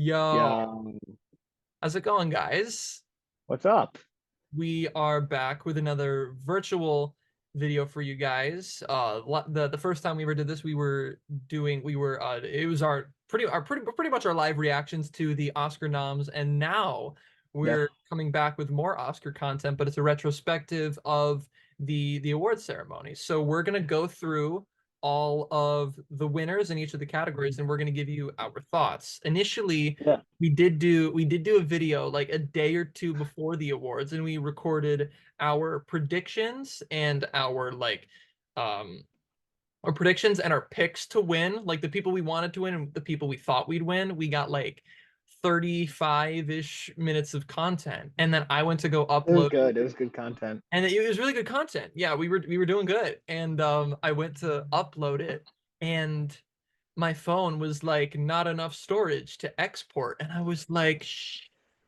Yo, Yeah. how's it going, guys? What's up? We are back with another virtual video for you guys. The first time we ever did this, it was our pretty much our live reactions to the Oscar noms, and now Yep. we're coming back with more Oscar content, but it's a retrospective of the award ceremony. So we're gonna go through all of the winners in each of the categories, and we're gonna give you our thoughts. Initially, Yeah. we did do a video like a day or two before the awards, and we recorded our predictions and um our predictions and our picks to win, like the people we wanted to win and the people we thought we'd win. We got like 35-ish minutes of content, and then I went to go It was upload, good. It was good content. and it was really good content. Yeah, we were doing good, and I went to upload it, and my phone was like not enough storage to export, and I was like, shh.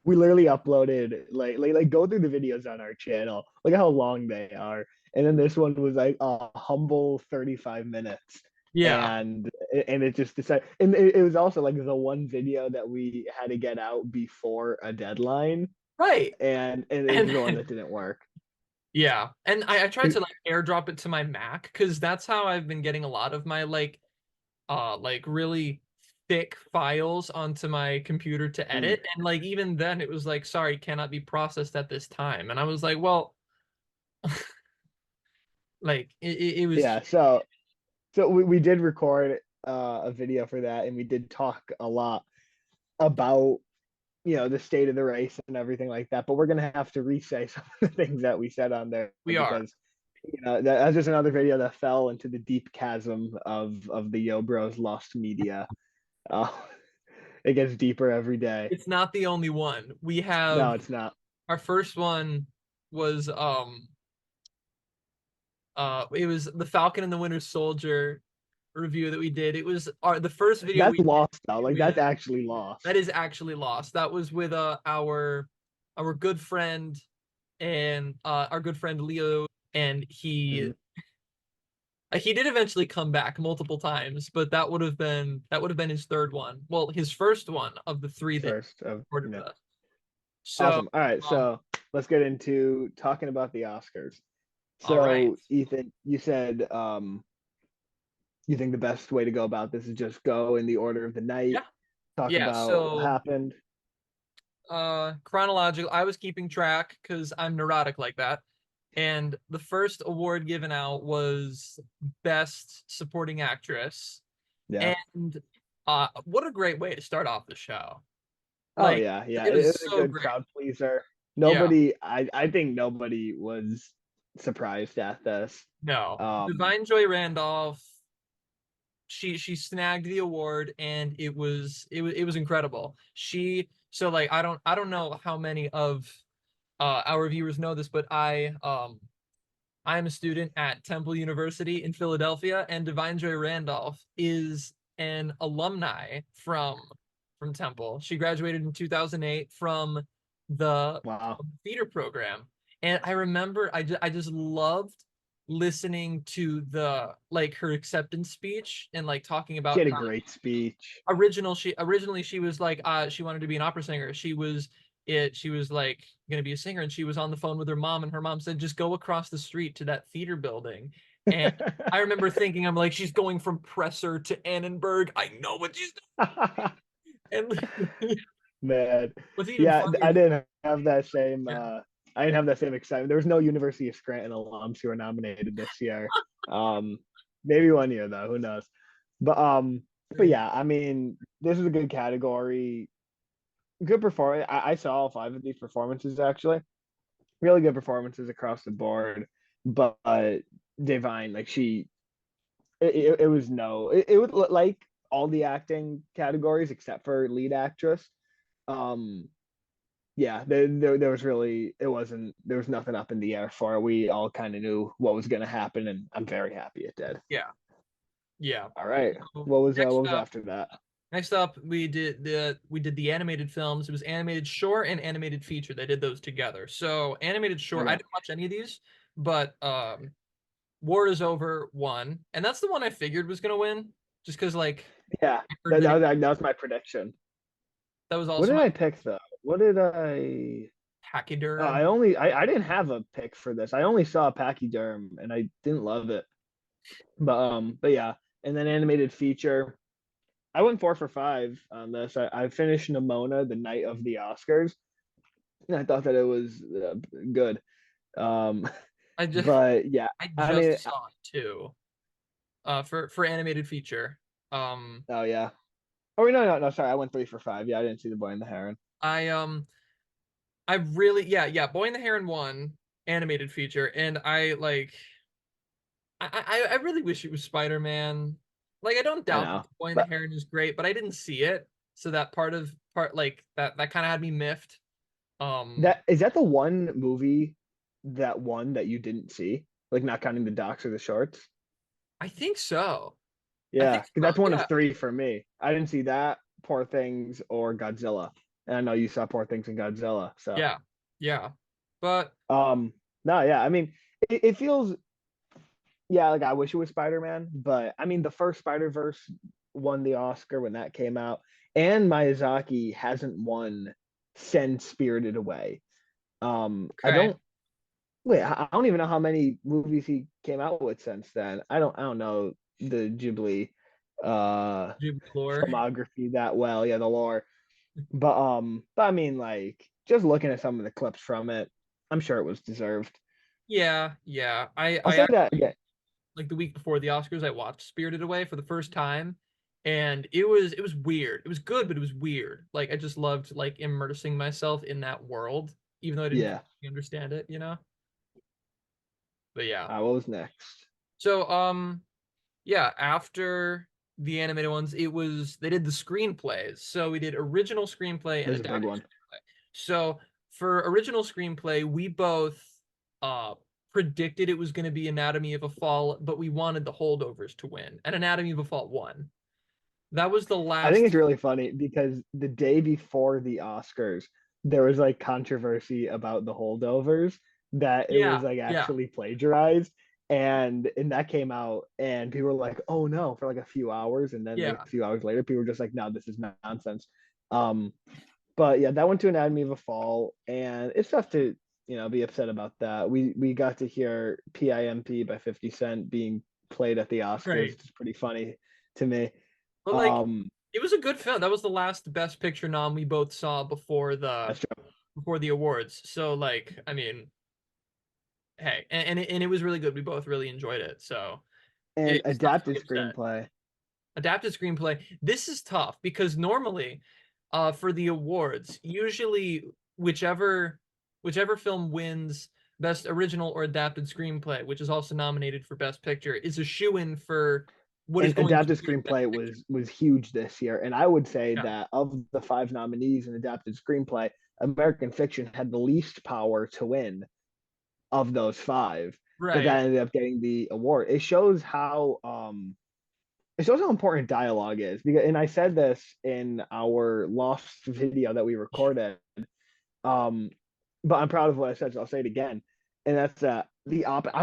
We literally uploaded like go through the videos on our channel. Look at how long they are. And then this one was like a humble 35 minutes. Yeah, And it just decided, and it was also like the one video that we had to get out before a deadline, right. and it's And the one then, that didn't work. yeah, and I tried to like airdrop it to my Mac because that's how I've been getting a lot of my like really thick files onto my computer to Mm. edit. And like even then it was like, sorry, cannot be processed at this time. And I was like, well, like it was, Yeah, so we did record a video for that, and we did talk a lot about the state of the race and everything like that. But we're gonna have to re-say some of the things that we said on there we are. because that's just another video that fell into the deep chasm of the Yo Bros lost media. Uh, it gets deeper every day. It's not the only one. We No, have it's not. our first one was it was the Falcon and the Winter Soldier review that we did. It was the first video That's we lost though. Like did that's with, actually that lost. is actually lost. That was with our good friend and our good friend Leo, and he Mm-hmm. he did eventually come back multiple times, but that would have been his third one. Well, his first one of the three that he First of recorded with us. So, awesome. All right, um, so let's get into talking about the Oscars. all right, So Ethan, you said you think the best way to go about this is just go in the order of the night, yeah, talk yeah. about what So, happened. chronological, I was keeping track because I'm neurotic like that. And the first award given out was Best Supporting Actress. Yeah. And what a great way to start off the show. Oh Like, yeah, yeah. it It was was a so good great. crowd pleaser. Yeah, I think nobody was surprised at this. no. Um, Divine Joy Randolph, she snagged the award, and it was incredible. So like I don't know how many of our viewers know this, but I am a student at Temple University in Philadelphia, and Divine Joy Randolph is an alumni from Temple. She graduated in 2008 from the wow. theater program. And I remember I just loved listening to the like her acceptance speech and like talking She about had a how great speech. originally she was like she wanted to be an opera singer. She was like gonna be a singer, and she was on the phone with her mom, and her mom said, just go across the street to that theater building. And I remember thinking, I'm like, she's going from Presser to Annenberg. I know what she's doing. And Man. what's even Yeah, funnier is, yeah, I didn't have that same excitement. There was no University of Scranton alums who were nominated this year. Um, maybe one year though, who knows? But um, but yeah, I mean, this is a good category. Good performance. I saw all five of these performances actually. Really good performances across the board. But Divine, like it was no, it was like all the acting categories except for lead actress. Um, yeah, there was really it wasn't there was nothing up in the air for it. We all kind of knew what was going to happen, and I'm very happy it did. yeah, yeah. All right, So what next was up, after that? we did the animated films. It was animated short and animated feature. They did those together. So animated short, I Okay, didn't watch any of these, but War is Over won, and that's the one I figured was gonna win, just because like yeah, I heard the name. that was my prediction. That was What also did my I pick though? What did I? Oh, pachyderm. I didn't have a pick for this. I only saw Pachyderm and I didn't love it. But yeah, and then animated feature. I went 4 for 5 on this. I finished Nimona the night of the Oscars, and I thought that it was good. Um, I just but yeah, I I just mean, saw it too. For animated feature. oh yeah. Oh no, sorry, I went 3 for 5. Yeah, I didn't see the Boy and the Heron. I I really, yeah, Boy and the Heron one animated feature, and I really wish it was Spider-Man. Like I don't I doubt that know, the Boy and the but Heron is great, but I didn't see it, so that part like that kind of had me miffed. that is that the one movie that one that you didn't see, like not counting the docs or the shorts. I think so. I Yeah, think because so. that's one of Yeah, 3 for me. I didn't see that, Poor Things, or Godzilla, and I know you saw Poor Things and Godzilla. So, yeah, yeah. But um, no, yeah, I mean, it feels, yeah, like I wish it was Spider-Man, but I mean, the first Spider-Verse won the Oscar when that came out, and Miyazaki hasn't won since Spirited Away. I okay, don't wait. I don't even know how many movies he came out with since then. I don't know the Ghibli uh Jubilee lore. filmography that well. Yeah, the lore. But I mean, like just looking at some of the clips from it, I'm sure it was deserved. Yeah, yeah. I'll I say that actually again. like the week before the Oscars, I watched Spirited Away for the first time, and it was weird. It was good, but it was weird. Like I just loved like immersing myself in that world, even though I didn't Yeah. completely understand it, you know? But yeah. What was next? So yeah, after the animated ones, it was they did the screenplays. So we did original screenplay and There's a big adapted one. screenplay. So for original screenplay, we both uh predicted it was going to be Anatomy of a Fall, but we wanted the holdovers to win. And Anatomy of a Fall won. That was the I think last. it's really funny because the day before the Oscars, there was like controversy about the holdovers that it Yeah, was like yeah, actually plagiarized. And that came out, and people were like, "Oh no!" for like a few hours, and then like yeah. a few hours later, people were just like, "No, this is nonsense." Um, but yeah, that went to Anatomy of a Fall, and it's tough to be upset about that. We got to hear PIMP by 50 Cent being played at the Oscars, Right. which is pretty funny to me. But like Um, it was a good film. That was the last Best Picture nom we both saw that's true. before the awards. So like, I mean, hey, and it was really good. We both really enjoyed it. So And it's tough to adapted be upset. screenplay. Adapted screenplay. This is tough because normally, for the awards, usually whichever film wins best original or adapted screenplay, which is also nominated for best picture, is a shoe-in for what is And going to adapted win best screenplay picture. was huge this year. And I would say Yeah. that of the 5 nominees in adapted screenplay, American Fiction had the least power to win of those 5, but Right. that ended up getting the award. It shows how important dialogue is because, and I said this in our lost video that we recorded. Um, but I'm proud of what I said, so I'll say it again. And that's I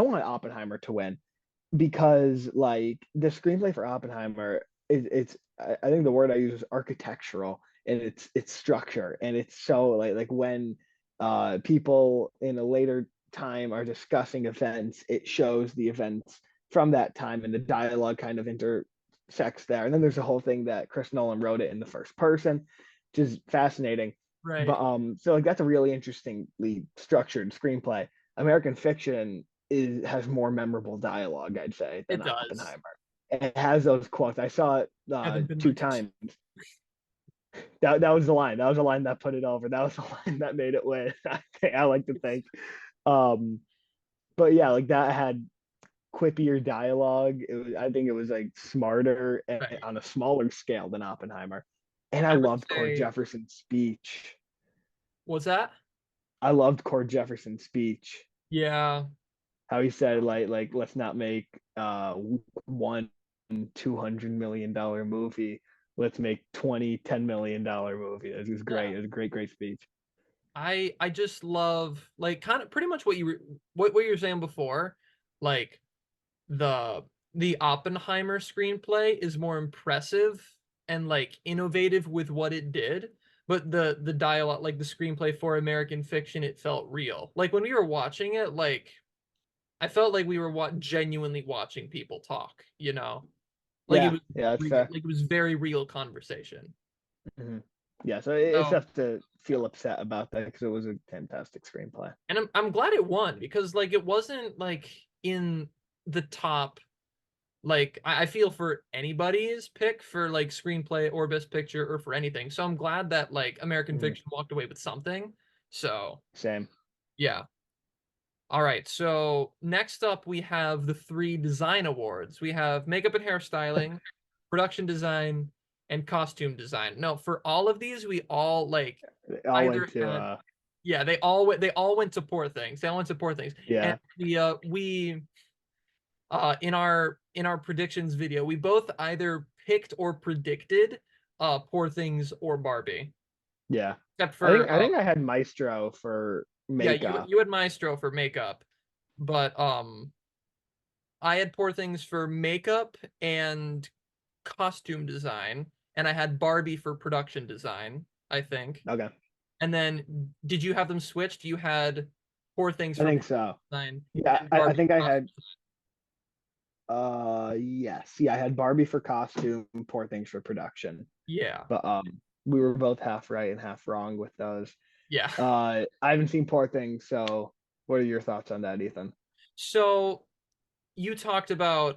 want Oppenheimer to win because like the screenplay for Oppenheimer it's I think the word I use is architectural, and it's structure, and it's so like when people in a later time are discussing events, it shows the events from that time, and the dialogue kind of intersects there. And then there's a whole thing that Chris Nolan wrote it in the first person, which is fascinating. Right. But so like that's a really interestingly structured screenplay. American Fiction has more memorable dialogue, I'd say, than It does. Oppenheimer. It has those quotes. I saw it Haven't been my 2 times. That was the line. That was the line that put it over. That was the line that made it win. I like to think. Um, but yeah, like that had quippier dialogue. I think it was like smarter and right. on a smaller scale than Oppenheimer. And I I would loved Cord say Jefferson's speech. what's that? I loved Cord Jefferson's speech. Yeah. How he said like let's not make one $200 million movie. Let's make 20 $10 million movie. It was great. Yeah. It was a great speech. I just love like kind of pretty much what you were what you were saying before. Like the the Oppenheimer screenplay is more impressive and like innovative with what it did, but the dialogue, like the screenplay for American Fiction, it felt real. Like when we were watching it, like I felt like we were genuinely watching people talk, you know? Like it Yeah, was yeah, that's real, fair. like it was very real conversation. Hmm. Yeah, so it's So, tough to feel upset about that because it was a fantastic screenplay. and I'm glad it won because like it wasn't like in the top. Like I feel for anybody's pick for like screenplay or best picture or for anything. So I'm glad that like American Hmm. Fiction walked away with something. So Same. yeah. All right. So next up we have the three design awards. We have makeup and hairstyling, production design, and costume design. No, for all of these, we all like They all went either to had, yeah, they all went to Poor Things. They all went to Poor Things. And yeah, we in our predictions video, we both either picked or predicted Poor Things or Barbie. yeah. Except I think for I think I had Maestro for yeah, you makeup. you had Maestro for makeup, but I had Poor Things for makeup and costume design, and I had Barbie for production design, I think. Okay, And then did you have them switched? You had Poor Things I for think production so. design Yeah, and I Barbie think I for costume. had yes, yeah, I had Barbie for costume, Poor Things for production. Yeah. But we were both half right and half wrong with those. Yeah. I haven't seen Poor Things, so what are your thoughts on that, Ethan? So you talked about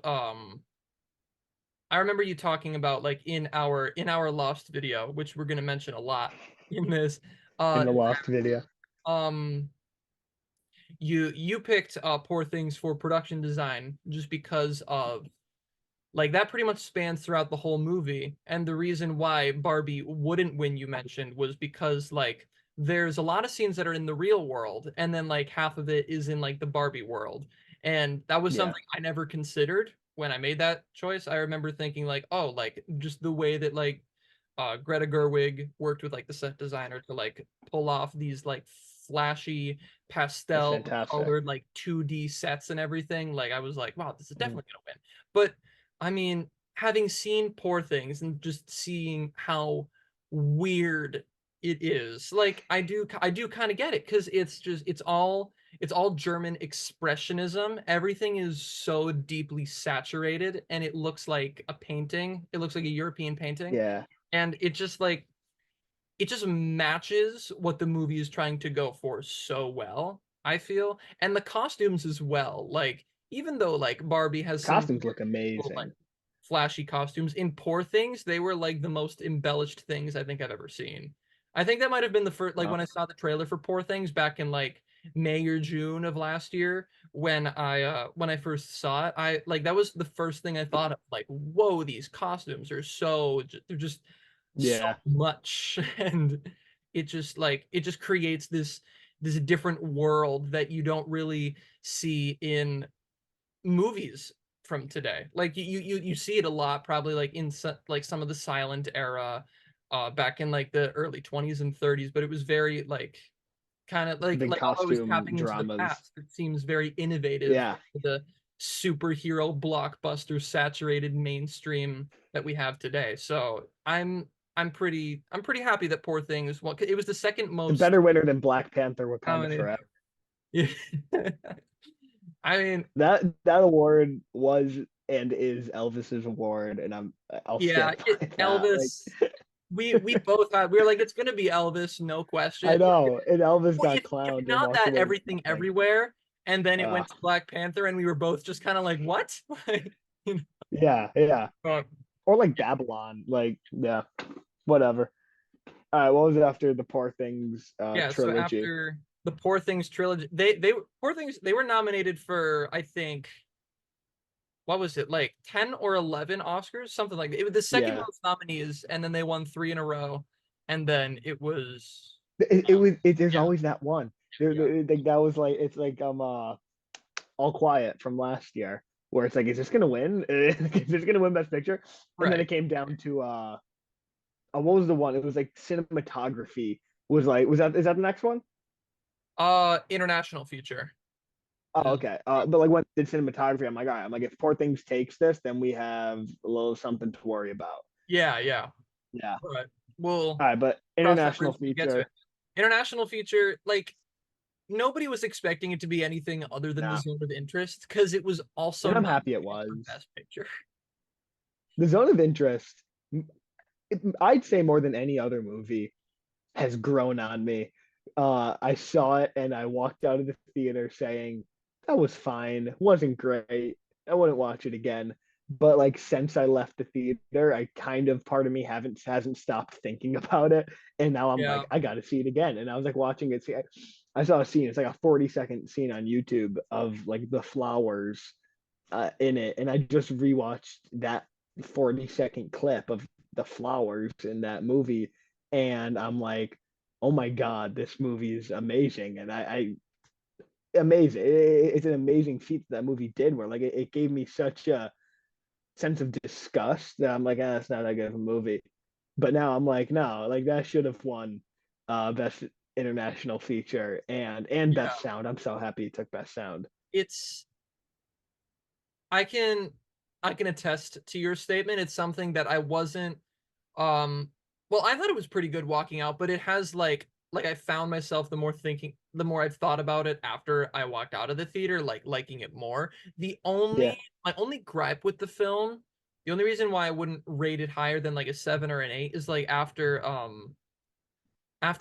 I remember you talking about like in our Lost video, which we're gonna mention a lot in this. In the That Lost video. um you picked Poor Things for production design just because of like that pretty much spans throughout the whole movie. And the reason why Barbie wouldn't win, you mentioned, was because like there's a lot of scenes that are in the real world, and then like half of it is in like the Barbie world. And that was Yeah, something I never considered when I made that choice. I remember thinking like, oh, like just the way that like Greta Gerwig worked with like the set designer to like pull off these like flashy that's pastel fantastic. colored like 2D sets and everything. Like I was like, wow, this is Mhm. definitely gonna win. But I mean, having seen Poor Things and just seeing how weird it is, like I do kind of get it because it's all German expressionism. Everything is so deeply saturated and it looks like a painting. It looks like a European painting. Yeah, And it just matches what the movie is trying to go for so well, I feel. And the costumes as well. Like even though like Barbie has some costumes look cool, like amazing. flashy costumes. In Poor Things, they were like the most embellished things I think I've ever seen. I think that might have been the first, like Wow. when I saw the trailer for Poor Things back in like May or June of last year, when I first saw it, I like that was the first thing I thought of. Like, whoa, these costumes are they're just so Yeah, much, and it just creates this different world that you don't really see in movies from today. Like you see it a lot probably like in like some of the silent era back in like the early 20s and 30s, but it was very like kind of like big always costume tapping into the dramas. past. It seems very innovative Yeah, for the superhero blockbuster saturated mainstream that we have today. So I'm pretty happy that Poor Things well it was the second a most better winner than Black Panther: Wakanda nominated. Forever. Yeah. I mean, That award was and is Elvis's award, and I'll yeah, stand by that. Like, Elvis. We both had we were like it's gonna be Elvis, no question. I know, and Elvis Well, got if clowned and not walked that away with everything nothing. everywhere, and then it Uh, went to Black Panther, and we were both just kind of like, what? Like, you yeah, yeah, know, or like Babylon. Like, yeah, whatever. All right, what was it after the Poor Things yeah. So trilogy? after the Poor Things trilogy, they Poor Things they were nominated for I think what was it like 10 or 11 Oscars, something like that. It was the second Yeah, most nominees, and then they won three in a row, and then it was it was. There's yeah, always that one. yeah, Like that was like it's like All Quiet from last year, where it's like, is this gonna win? Is this gonna win Best Picture? And then right. it came down to what was the one? It was like cinematography. Was like, was that is that the next one? International feature. Oh, Is- okay. But like when it did cinematography, I'm like, all right, I'm like, if Poor Things takes this, then we have a little something to worry about. Yeah, yeah. Yeah. Right. we'll All right, but cross that international bridge when we get to it. feature. International feature, like nobody was expecting it to be anything other than the No, zone of interest because it was also and I'm happy it nominated for was. Best Picture. The Zone of Interest, I'd say more than any other movie, has grown on me. I saw it and I walked out of the theater saying that was fine, wasn't great. I wouldn't watch it again. But like since I left the theater, I kind of part of me haven't hasn't stopped thinking about it, and now I'm Yeah, like I got to see it again. And I was like watching it. See, I saw a scene. It's like a 40-second scene on YouTube of like the flowers in it, and I just rewatched that 40-second clip of the flowers in that movie, and I'm like, oh my god, this movie is amazing, and I amazing. It's an amazing feat that movie did, where like it gave me such a sense of disgust that I'm like, ah, it's not that good of a movie. But now I'm like, no, like that should have won best international feature and best yeah. sound. I'm so happy it took best sound. It's I can I can attest to your statement. It's something that I wasn't um well, I thought it was pretty good walking out, but it has like I found myself the more I've thought about it after I walked out of the theater, like liking it more. The Yeah, only my only gripe with the film, the only reason why I wouldn't rate it higher than like a 7 or an 8 is like after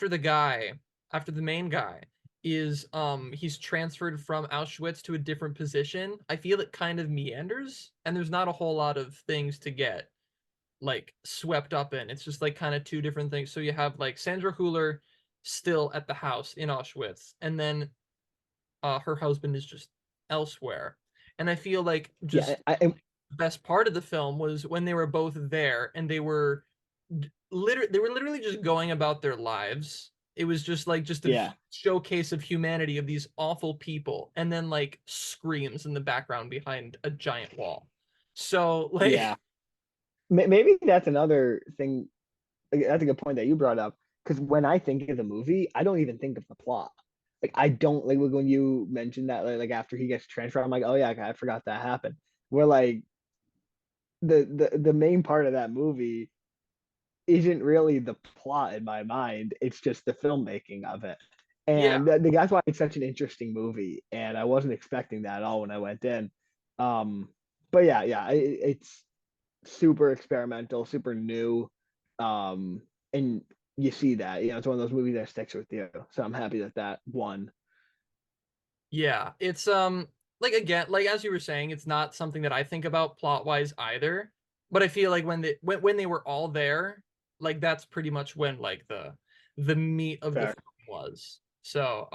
the guy, after the main guy is he's transferred from Auschwitz to a different position. I feel it kind of meanders and there's not a whole lot of things to get like swept up in. It's just like kind of two different things. So you have like Sandra Hüller still at the house in Auschwitz, and then her husband is just elsewhere. And I feel like yeah. just the best part of the film was when they were both there and they were literally just going about their lives. It was just like just a Yeah, showcase of humanity of these awful people, and then like screams in the background behind a giant wall. So like yeah. Maybe that's another thing. Like, that's a good point that you brought up. Because when I think of the movie, I don't even think of the plot. Like I don't like when you mentioned that like after he gets transferred, I'm like, oh yeah, I forgot that happened. Where like the main part of that movie isn't really the plot in my mind. It's just the filmmaking of it. yeah, And that's why it's such an interesting movie. And I wasn't expecting that at all when I went in. Um, but yeah, it's super experimental, super new. And you see that, it's one of those movies that sticks with you. So I'm happy that that won. yeah. It's like again, like as you were saying, it's not something that I think about plot wise either. But I feel like when they were all there, like that's pretty much when like the meat of the Fair, film was. So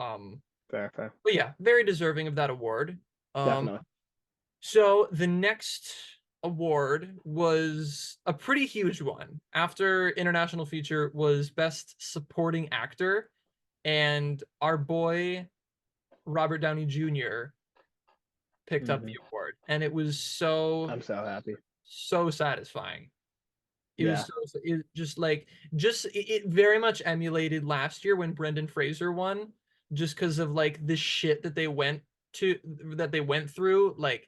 fair. but yeah, very deserving of that award. Um Definitely. so the next award was a pretty huge one. After international feature was best supporting actor, and our boy Robert Downey Jr. picked up the Hmm. award, and it was so I'm so happy. so satisfying. It was Yeah, so it just it very much emulated last year when Brendan Fraser won, just because of like the shit to that they went through, like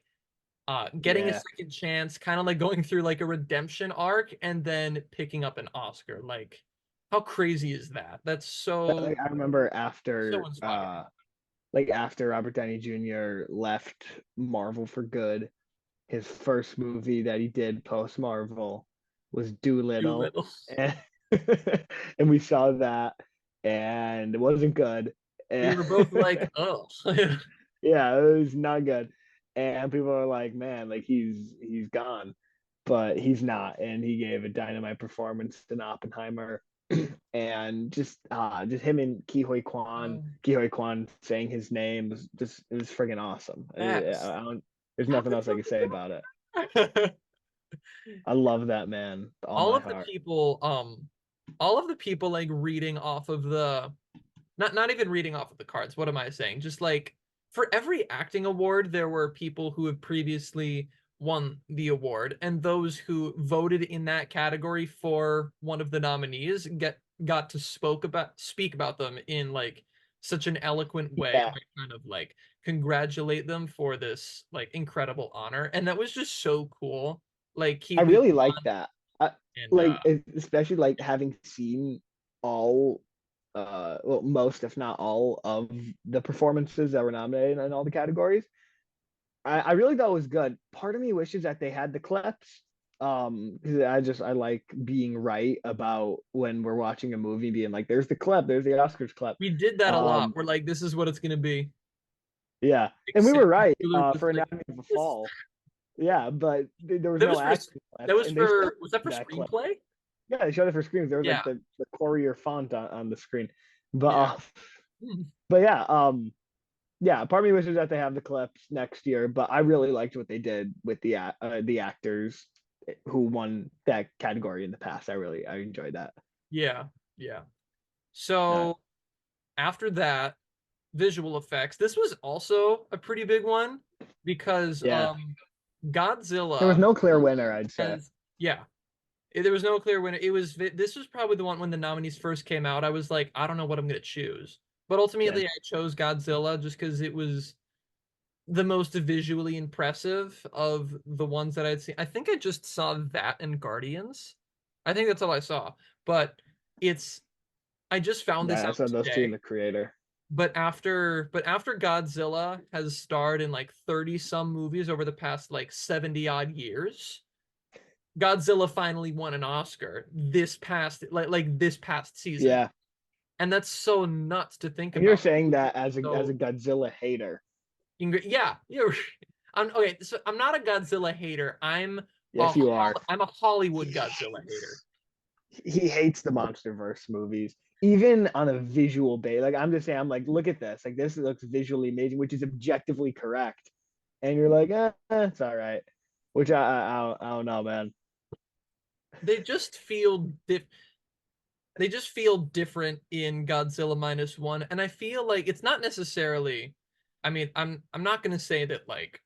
getting a yeah. second chance, kind of like going through like a redemption arc, and then picking up an Oscar. Like, how crazy is that? That's Like, I remember so after inspiring. after Robert Downey Jr. left Marvel for good, his first movie that he did post Marvel was Doolittle, Doolittle. and and we saw that, and it wasn't good. We And were both like, oh. yeah, it was not good. And people are like, man, like he's gone, but he's not, and he gave a dynamite performance in Oppenheimer, and just him and Ki Kwan saying his name was just it was friggin' awesome. Max. I don't, there's nothing else I can say about it. I love that man with all all my of the heart. people, all of the people like reading off of the not even reading off of the cards. What am I saying? Just like for every acting award, there were people who have previously won the award, and those who voted in that category for one of the nominees got to speak about them in like such an eloquent way, and Yeah, like kind of like congratulate them for this like incredible honor. And that was just so cool. Like I Keith really like that. And like especially like having seen all well, most if not all of the performances that were nominated in all the categories, I really thought it was good. Part of me wishes that they had the clips. Because I like being right about when we're watching a movie, being like, there's the clip, there's the Oscars clip. we did that a lot. Um, We're like, this is what it's gonna be. yeah. Like And we were Sam right Wheeler was for like, Anatomy of a this. Fall. Yeah, but there was That no was for acting that clips, was and they showed for was that for that clip. screenplay? Yeah, they showed it for screens. There was like Yeah, the Courier font on the screen. But yeah, hmm, but yeah, yeah, part of me wishes that they have the clips next year, but I really liked what they did with the actors who won that category in the past. I enjoyed that. yeah, yeah. Uh, So after that, visual effects. This was also a pretty big one because yeah, there was Godzilla no clear winner, I'd say. has yeah. There was no clear winner. This was probably the one when the nominees first came out. I was like, I don't know what I'm gonna choose. But Same. ultimately I chose Godzilla just because it was the most visually impressive of the ones that I'd seen. I think I just saw that and Guardians. I think that's all I saw. But it's I just found this Yeah, I out saw those two in today. the creator. But after Godzilla has starred in like 30 some movies over the past like 70 odd years, Godzilla finally won an Oscar this past season. Yeah, And that's so nuts to think and you're about. saying that as a So Godzilla hater. yeah, you're I'm okay, so I'm not a Godzilla hater. Yes, you are. I'm a Hollywood Godzilla hater. He hates the MonsterVerse movies, even on a visual base. Like I'm just saying, I'm like, look at this. Like this looks visually amazing, which is objectively correct. And you're like, it's all right. Which I don't know, man. They just feel diff they just feel different in Godzilla minus one. And I feel like it's not necessarily I mean, I'm not gonna say that like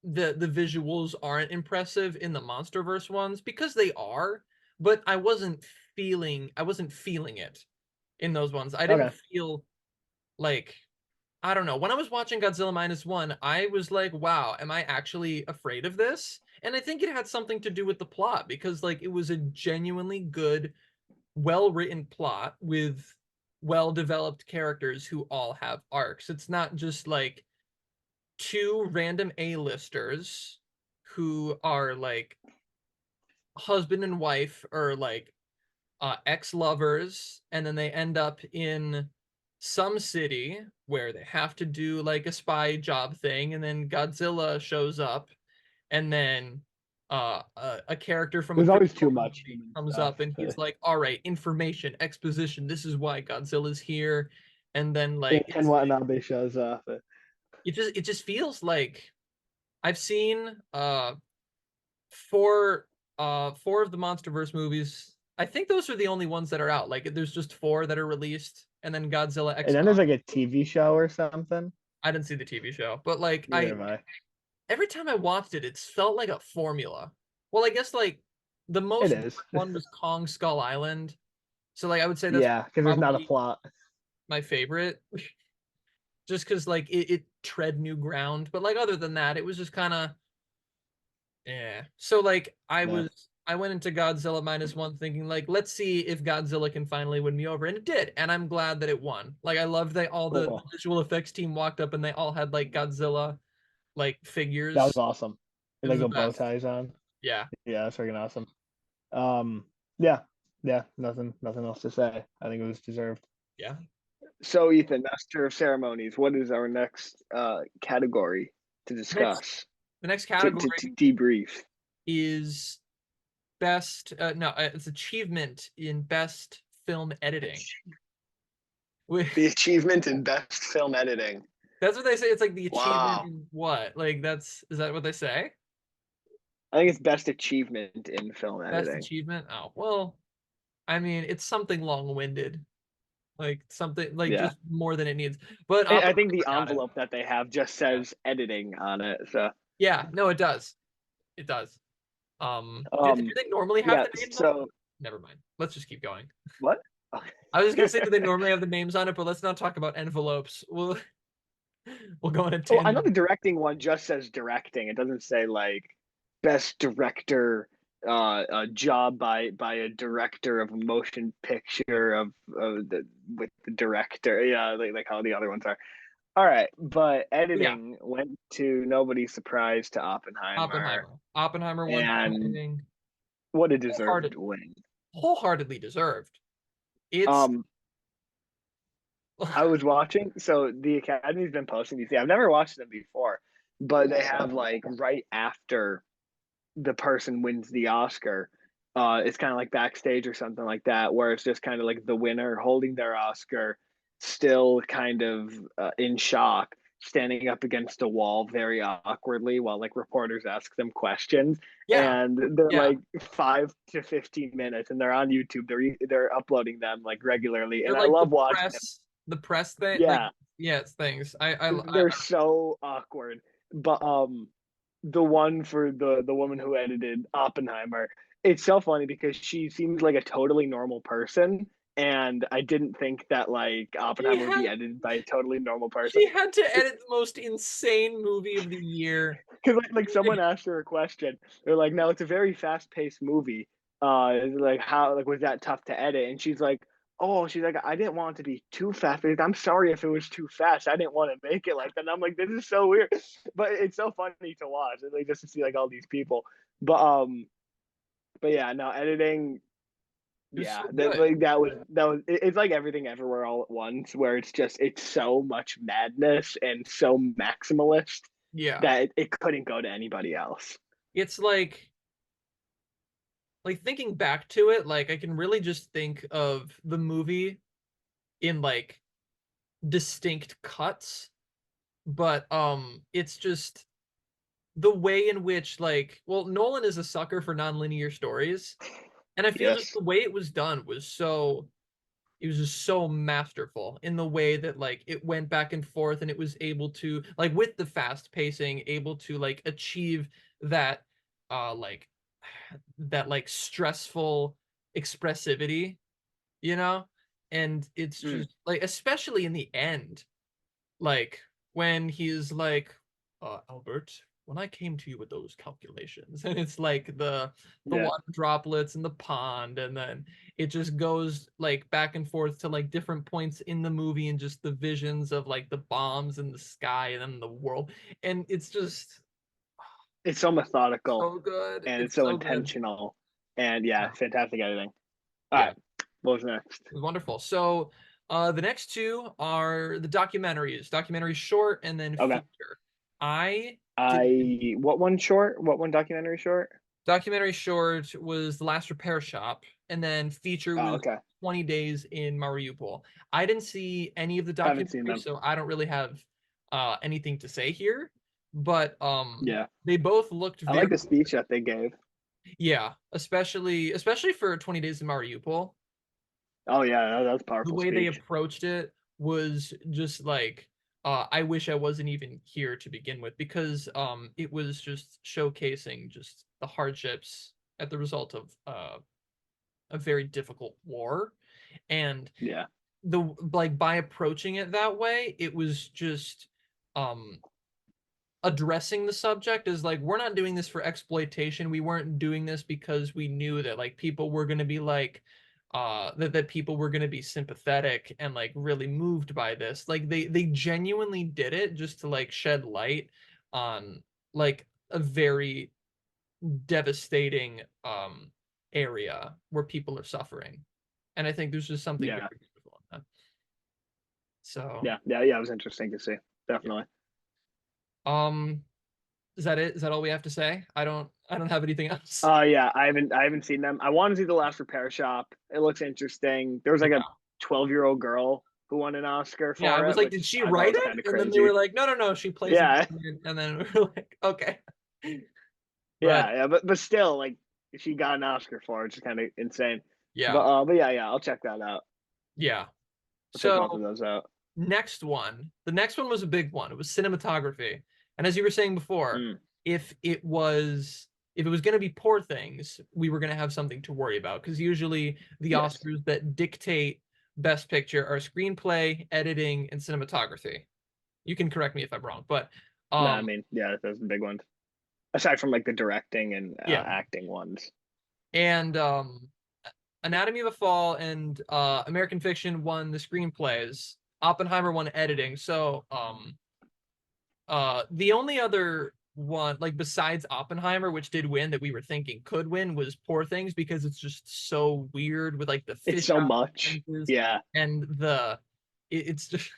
the visuals aren't impressive in the MonsterVerse ones because they are, but I wasn't feeling it in those ones. I didn't Okay. feel like I don't know. When I was watching Godzilla minus one, I was like, wow, am I actually afraid of this? And I think it had something to do with the plot because like it was a genuinely good, well-written plot with well-developed characters who all have arcs. It's not just like two random A-listers who are like husband and wife or like ex-lovers, and then they end up in some city where they have to do like a spy job thing, and then Godzilla shows up, and then a character from a There's always prequel too much movie human comes stuff. up, and he's like, "All right, information, exposition. This is why Godzilla's here." And then And like Ken Watanabe shows up. it just feels like I've seen four of the MonsterVerse movies. I think those are the only ones that are out. Like there's just four that are released, and then Godzilla And X then Kong. there's like a TV show or something. I didn't see the TV show, but like Neither I have I. every time I watched it, it felt like a formula. Well, I guess like the It most recent is. one was Kong Skull Island. So like I would say that's Yeah, because there's not a probably plot. my favorite, just because like it tread new ground. But like other than that, it was just kind of yeah. So like Yeah. I went into Godzilla minus one thinking like let's see if Godzilla can finally win me over, and it did, and I'm glad that it won. Like I love that all the Cool. visual effects team walked up and they all had like Godzilla like That was figures. awesome. It And was like the a bow best. ties on. Yeah. Yeah, that's freaking awesome. Yeah, yeah, nothing else to say. I think it was deserved. Yeah. So, Ethan, Master of Ceremonies, what is our next category to Next discuss, the next to category debrief? is best no, it's achievement in best film editing. The achievement in best film editing. That's what they say. It's like the achievement Wow. in what? Like that's is that what they say? I think it's best achievement in film Best editing. achievement? Oh, well, I mean, it's something long-winded. Like something like Yeah. just more than it needs. But I think the I got it. envelope that they have just Yeah. says editing on it. So, Yeah, no, it does. It does. Do um, they normally have yeah. the names on it? So, Never mind. Let's just keep going. what? I was just gonna say, do they Okay. normally have the names on it? But let's not talk about envelopes. We'll go on a Oh, I know tangent. the directing one just says directing. It doesn't say like best director a job by a director of a motion picture with the director. Yeah, like how the other ones are. All right, but Yeah, editing went to nobody's surprise to Oppenheimer, Oppenheimer won for and editing. what a deserved Wholehearted, win. wholeheartedly deserved. It's Um, I was watching, so the Academy's been posting these. I've never watched them before, but they have like right after the person wins the Oscar. It's kind of like backstage or something like that, where it's just kind of like the winner holding their Oscar, still kind of in shock, standing up against a wall very awkwardly while like reporters ask them questions, yeah, and they're yeah. like 5 to 15 minutes, and they're on YouTube. They're uploading them like regularly, They're and I like love watching them. the press thing, like Yeah, yeah, it's things. they're so awkward. But the one for the woman who edited Oppenheimer, it's so funny because she seems like a totally normal person, and I didn't think that like she Oppenheimer would be had edited by a totally normal person. she had to edit the most insane movie of the year. Because like someone asked her a question, they're like, "No, it's a very fast paced movie. Like how like was that tough to edit?" And she's like, "Oh, she's like, I didn't want it to be too fast. I'm sorry if it was too fast. I didn't want to make it like that." And I'm like, "This is so weird," but it's so funny to watch, like just to see like all these people. But but yeah, no editing. It was so Yeah, that good. like that was. It's like everything everywhere all at once, where it's so much madness and so maximalist Yeah. that it couldn't go to anybody else. It's like thinking back to it, like I can really just think of the movie in like distinct cuts, but it's just the way in which like well, Nolan is a sucker for nonlinear stories, and I feel just Yes. the way it was done was so it was just so masterful in the way that like it went back and forth and it was able to like with the fast pacing able to like achieve that like that like stressful expressivity, you know? And it's Mm, just like especially in the end, like when he's like, Albert, when I came to you with those calculations, and it's like the yeah. water droplets in the pond, and then it just goes like back and forth to like different points in the movie and just the visions of like the bombs in the sky and then the world. And it's just It's so methodical so good. and it's It's so so good. intentional. And yeah, Yeah. fantastic editing. All Yeah. right. What was next? It was wonderful. So the next two are the documentaries, documentary short and then Okay. feature. I did I what one short? What one documentary short? documentary short was The Last Repair Shop, and then feature Oh, was okay. 20 Days in Mariupol. I didn't see any of the I haven't seen documentaries, them. so I don't really have anything to say here. But Yeah. they both looked I very like the speech that they gave. yeah, especially for 20 Days in Mariupol. Oh yeah, that was a The powerful way they speech. approached it was just like I wish I wasn't even here to begin with because it was just showcasing just the hardships at the result of a very difficult war and Yeah. the like by approaching it that way it was just um addressing the subject is like we're not doing this for exploitation. We weren't doing this because we knew that like people were going to be like that people were going to be sympathetic and like really moved by this. Like they genuinely did it just to like shed light on like a very devastating area where people are suffering. And I think there's just something Yeah. very beautiful in that. So, Yeah. Yeah. Yeah. It was interesting to see. yeah. Definitely. Um is that it? Is that all we have to say? I don't have anything else. Yeah, I haven't seen them. I want to see the Last Repair Shop. It looks interesting. There was like a Yeah. 12-year-old girl who won an Oscar Yeah, I for was it, like, did which she I thought write was it? kind of And then they were crazy. like, no, no, no, she plays Yeah, it. And then we're like, okay. But yeah, yeah. But still, like she got an Oscar for it, which is kind of insane. yeah, But yeah, yeah, I'll check that out. yeah. I'll check both So of those out. next one, the next one was a big one. It was cinematography. And as you were saying before, Mm, if it was if it was going to be poor things, we were going to have something to worry about because usually the yes. Oscars that dictate best picture are screenplay, editing, and cinematography. You can correct me if I'm wrong, but No, I um mean, yeah, those are the big ones. Aside from like the directing and yeah, acting ones. and Anatomy of a Fall and American Fiction won the screenplays. Oppenheimer won editing. So the only other one, like besides Oppenheimer, which did win that we were thinking could win, was Poor Things, because it's just so weird with like the It's fish so out much. sequences Yeah. and it's just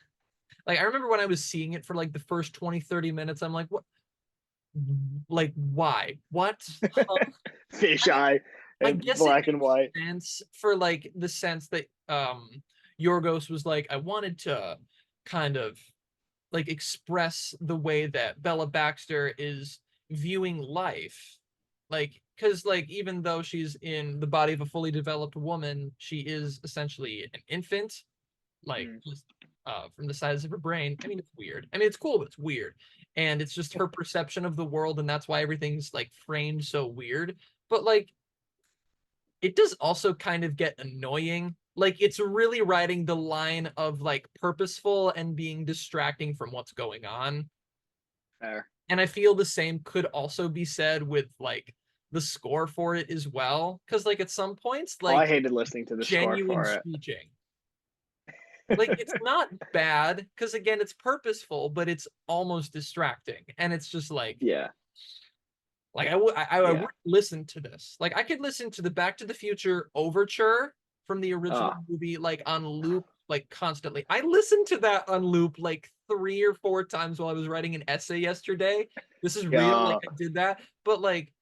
like I remember when I was seeing it for like the first 20-30 minutes, I'm like, what, like why? What? Huh? Fish I mean, eye I and guess it black and makes white. sense for like the sense that Yorgos was like, I wanted to kind of like express the way that Bella Baxter is viewing life. Like, because like even though she's in the body of a fully developed woman, she is essentially an infant, like Mm. just from the size of her brain. I mean, it's weird. I mean, it's cool, but it's weird. And it's just her perception of the world, and that's why everything's like framed so weird. But like it does also kind of get annoying. Like it's really riding the line of like purposeful and being distracting from what's going on. Fair. And I feel the same could also be said with like the score for it as well. Cause like at some points, Oh, I like hated listening to the score genuine for it. screeching. Like it's not bad, because again, it's purposeful, but it's almost distracting. And it's just Yeah. like I Yeah. would listen to this. Like I could listen to the Back to the Future overture from the original Oh, movie like on loop like constantly. I listened to that on loop like 3 or 4 times while I was writing an essay yesterday. This is real, like yeah. I did that. But like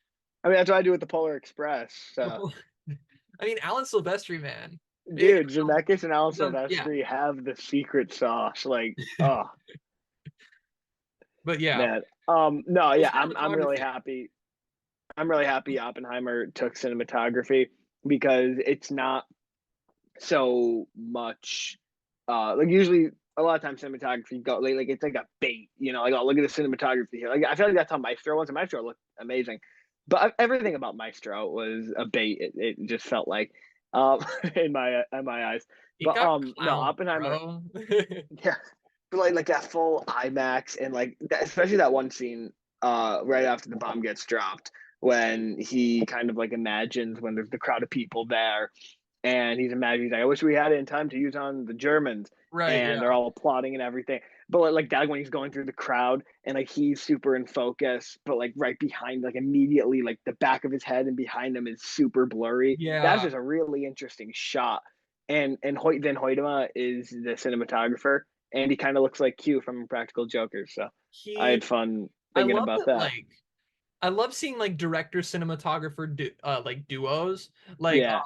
I mean, that's what I do with the Polar Express. So, I mean Alan Silvestri, man. It, dude, Zemeckis and Alan yeah, Silvestri have the secret sauce. Like, oh but yeah. man. No, Well, yeah, I'm really cinematography. happy. I'm really happy Oppenheimer took cinematography because it's not so much like usually a lot of times cinematography go like it's like a bait, like oh look at the cinematography here. Like I feel like that's how Maestro was, and Maestro looked amazing. But everything about Maestro was a bait. It just felt like um in my eyes. It But got no, clowned, Oppenheimer, bro. yeah. But like that full IMAX and like that, especially that one scene right after the bomb gets dropped when he kind of like imagines when there's the crowd of people there and he's imagining, he's like, I wish we had it in time to use on the Germans, Right, and they're yeah. all applauding and everything. But like that when he's going through the crowd and like he's super in focus, but like right behind, like immediately, like the back of his head and behind him is super blurry. That's Yeah. just a really interesting shot. And Hoyt Van Hoytema is the cinematographer, and he kind of looks like Q from Practical Jokers. So I He had fun I thinking love about that that. like I love seeing like director cinematographer like duos Yeah,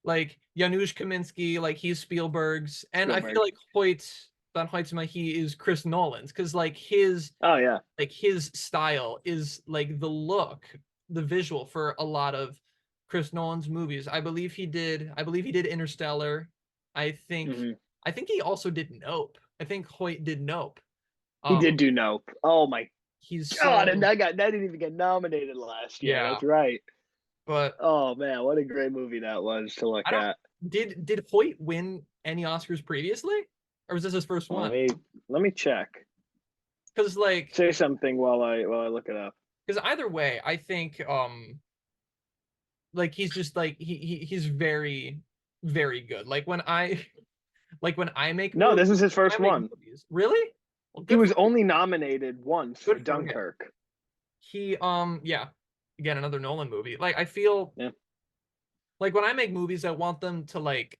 like Janusz Kaminski, like he's Spielberg's, and I feel Spielberg. like Hoyt Van Hoytema, he is Chris Nolan's, because Oh yeah, like his style is like the look, the visual for a lot of Chris Nolan's movies. I believe he did Interstellar. I think hmm I think he also did Nope. I think Hoyt did Nope. he Um did do Nope. Oh my he's God, and so that didn't even get nominated last year. yeah, That's right. but Oh man, what a great movie that was to I look don't at. did Hoyt win any Oscars previously? Or was this his first Let one? me let me check. Because Say something while I look it up. either way, I think like he's just like he's very very good. Like when I like No, this is his when I first make one. movies. Really? Well, He good was for only nominated once for good for him. Dunkirk. He yeah, again another Nolan movie. Like I feel Yeah, like when I make movies, I want them to like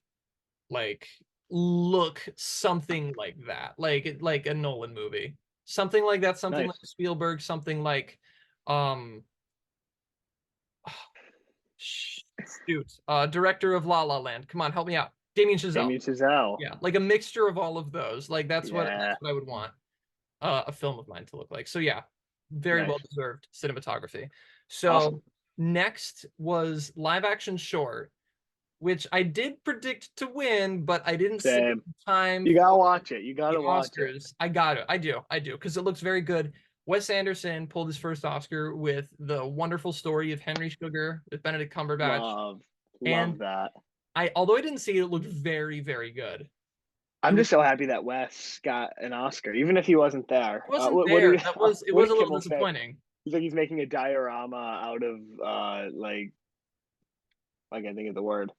look something like that, like a Nolan movie, something like that, something like nice. Spielberg, something like um shoot, director of La La Land. Come on, help me out. Damien Chazelle. Damien Chazelle. Yeah, like a mixture of all of those. Like Yeah, that's what I would want a film of mine to look like. So yeah, very well nice. deserved cinematography. Awesome. So next was live action short, which I did predict to win, but I didn't submit Same. in time You gotta for watch it. You the gotta watch it. Oscars. I do, because it looks very good. Wes Anderson pulled his first Oscar with The Wonderful Story of Henry Sugar with Benedict Cumberbatch. Love, And love that. although I didn't see it, it looked very, very good. It I'm was just so happy that Wes got an Oscar, even if he wasn't there. wasn't What there. did It what was did a little Kimmel say? disappointing. He's like he's making a diorama out of like I can't think of the word.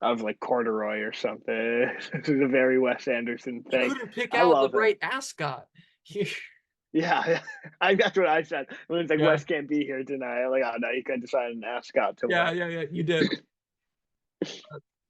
Of like corduroy or something. This is a very Wes Anderson You thing. couldn't pick I out the love him. right ascot. Yeah, that's what I said. When it's like Yeah, Wes can't be here tonight, I'm like, oh no, you couldn't decide an ascot to yeah, win. yeah, yeah. You did.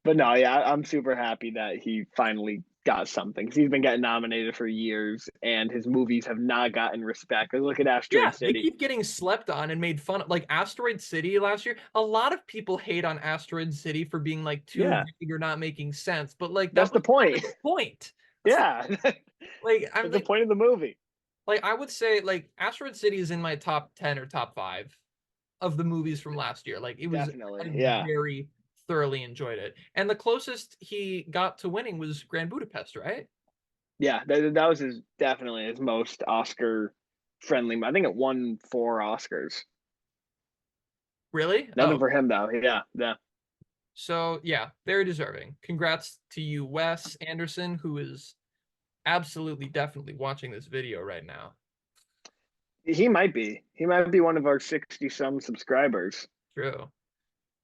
But no, yeah, I'm super happy that he finally got something because he's been getting nominated for years, and his movies have not gotten respect. Look at Yeah, Asteroid they City. keep getting slept on and made fun of. Like Asteroid City last year, a lot of people hate on Asteroid City for being like too Yeah, vague or not making sense. But like that that's the was kind of point. the point. That's the Yeah, like I'm that's the point of the movie. like I would say like Asteroid City is in my top 10 or top 5 of the movies from last year. Like it was I Definitely. Yeah, very thoroughly enjoyed it. And the closest he got to winning was Grand Budapest, right? yeah. That was his definitely his most Oscar friendly. I think it won 4 Oscars. Really? Nothing Oh, for him though. Yeah, yeah. so yeah, very deserving. Congrats to you, Wes Anderson, who is absolutely definitely watching this video right now. He might be. He might be one of our 60 some subscribers. True.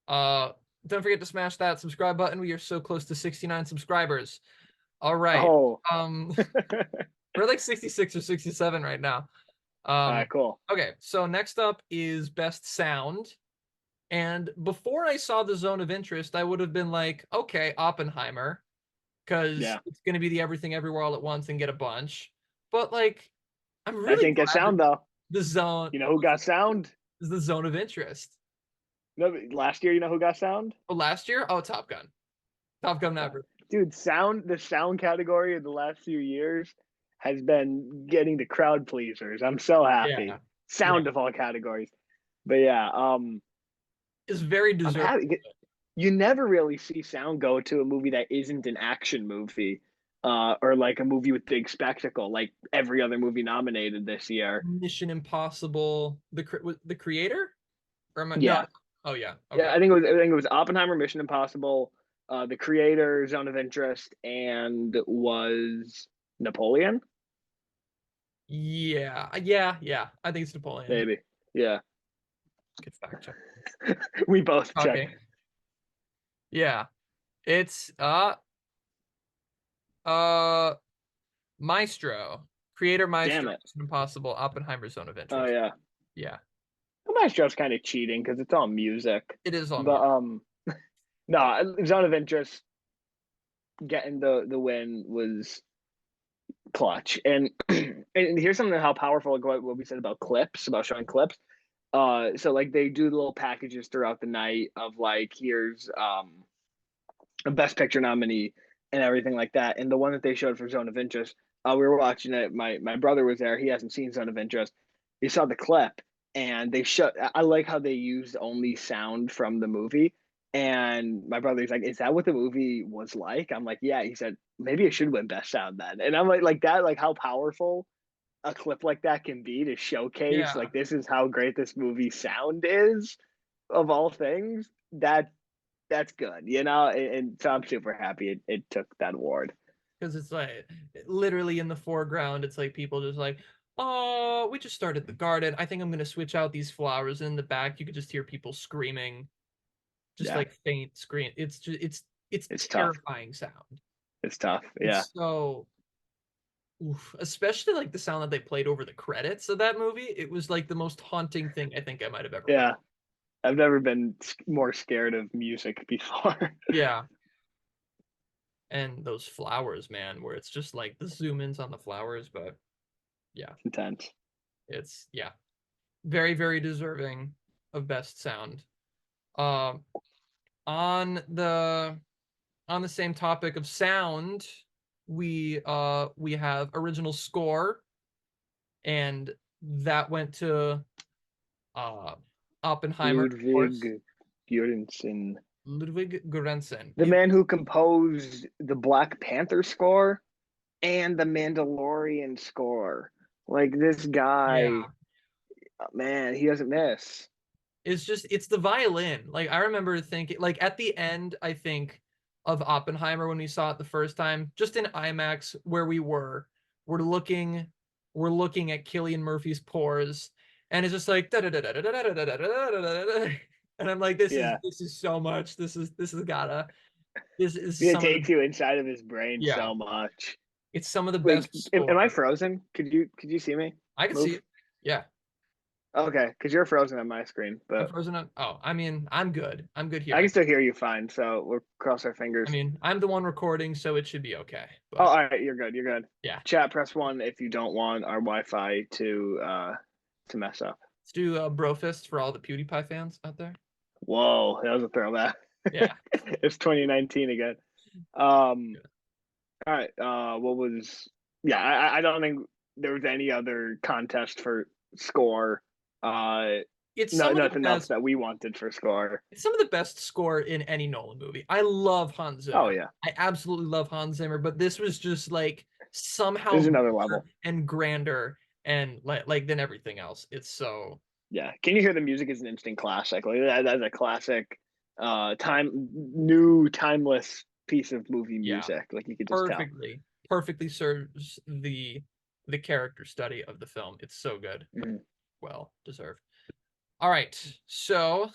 Uh, don't forget to smash that subscribe button. We are so close to 69 subscribers. All right. Oh, Um, we're like 66 or 67 right now. all right, cool. Okay, so next up is best sound. And before I saw the zone of interest, I would have been like, okay, Oppenheimer, because Yeah, it's going to be the everything everywhere all at once and get a bunch. But like, I'm that really didn't get glad that sound though. the zone You know who got sound? is the zone of interest. No, last year, you know who got sound? But last year, oh, Top Gun. Top Gun Uh, Maverick. Dude, sound. The sound category of the last few years has been getting the crowd pleasers. I'm so happy. Yeah. Yeah. Sound of all categories. But yeah, Is very I'm deserving. happy. You never really see sound go to a movie that isn't an action movie, or like a movie with big spectacle, like every other movie nominated this year. Mission Impossible, the creator? Or am I, no. Yeah, Oh yeah. yeah. Okay. I think it was Oppenheimer, Mission Impossible, The Creator, Zone of Interest, and was Napoleon. Yeah. Yeah. Yeah. I think it's Napoleon. Maybe. Yeah. Get fact check. We both checked. Okay. Yeah. It's uh Maestro. Creator Damn Maestro, it. Mission Impossible, Oppenheimer Zone of Oh Interest. yeah. Yeah. The Maestro's kind of cheating because it's all music. It is on But mute. no, Zone of Interest getting the win was clutch. And and here's something how powerful like what we said about clips, about showing clips. So like they do little packages throughout the night of like here's a best picture nominee and everything like that. And the one that they showed for Zone of Interest, we were watching it. My brother was there. He hasn't seen Zone of Interest. He saw the clip, and they shut. I like how they used only sound from the movie. And my brother's like, "Is that what the movie was like?" I'm like, "Yeah." He said, "Maybe it should win best sound then." And I'm like that, like how powerful a clip like that can be to showcase, Yeah. like this is how great this movie sound is of all things. That's good, you know. And so I'm super happy it took that award. Because it's like literally in the foreground, it's like people just like, oh, we just started the garden. I think I'm gonna switch out these flowers. In the back, you could just hear people screaming, just Yeah, like faint scream. It's just it's it's tough. terrifying sound. It's tough. Yeah, It's so oof, especially like the sound that they played over the credits of that movie. It was like the most haunting thing I think I might have ever heard. yeah. I've never been more scared of music before. Yeah. And those flowers, man, where it's just like the zoom ins on the flowers, but yeah, Intense. it's yeah, very, very deserving of best sound. Um, on the on the same topic of sound, we have original score, and that went to uh Oppenheimer, of course. Ludwig Göransson, Ludwig Göransson. the man who composed the Black Panther score and the Mandalorian score. Like this Yeah, guy, man, he doesn't miss. it's just it's the violin. Like I remember thinking, like at the end, I think of Oppenheimer when we saw it the first time, just in IMAX where we were, we're looking, we're looking at Killian Murphy's pores, and it's just like da da da da da da da da da da. And I'm like, Yeah. this is so much. This has gotta this is It some of the takes you inside of his brain yeah. so much. It's some of the Wait, best am I score. frozen? Could you see me? I can see Move. it. Yeah. Okay, because you're frozen on my screen, I'm but frozen up. Oh, I mean, I'm good. I'm good here. I can still hear you fine. So we'll cross our I fingers. mean, I'm the one recording, so it should be okay. Oh, But all right, you're good. You're good. yeah, Chat, press one if you don't want our Wi-Fi to mess up. let's do a bro fist for all the PewDiePie fans out there. Whoa, that was a throwback. Yeah. It's 2019 again. Um, all right. What was? Yeah, I don't think there was any other contest for score. It's No, some of the nothing else best. that we wanted for score. It's some of the best score in any Nolan movie. I love Hans Oh Zimmer. yeah, I absolutely love Hans Zimmer, but this was just like somehow there's another bigger level. and grander and like than everything else. It's so Yeah, can you hear the music is an instant classic? Like that's a classic, new timeless piece of movie yeah, music. Like you could just tell. perfectly serves the character study of the film. It's so good. Mhm. Well deserved. All right. So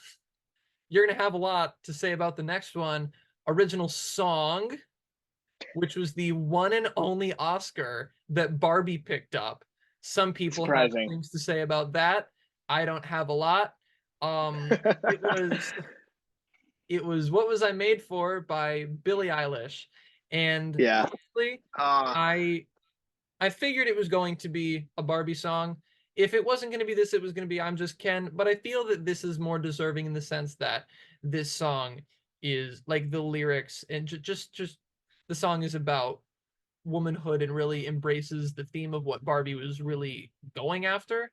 you're gonna have a lot to say about the next one. Original song, which was the one and only Oscar that Barbie picked up. Some people have Surprising. things to say about that. I don't have a lot. It was What Was I Made For by Billie Eilish. And Yeah. honestly, Uh, I I figured it was going to be a Barbie song. If it wasn't going to be this, it was going to be I'm Just Ken. But I feel that this is more deserving in the sense that this song is like the lyrics and just the song is about womanhood and really embraces the theme of what Barbie was really going after.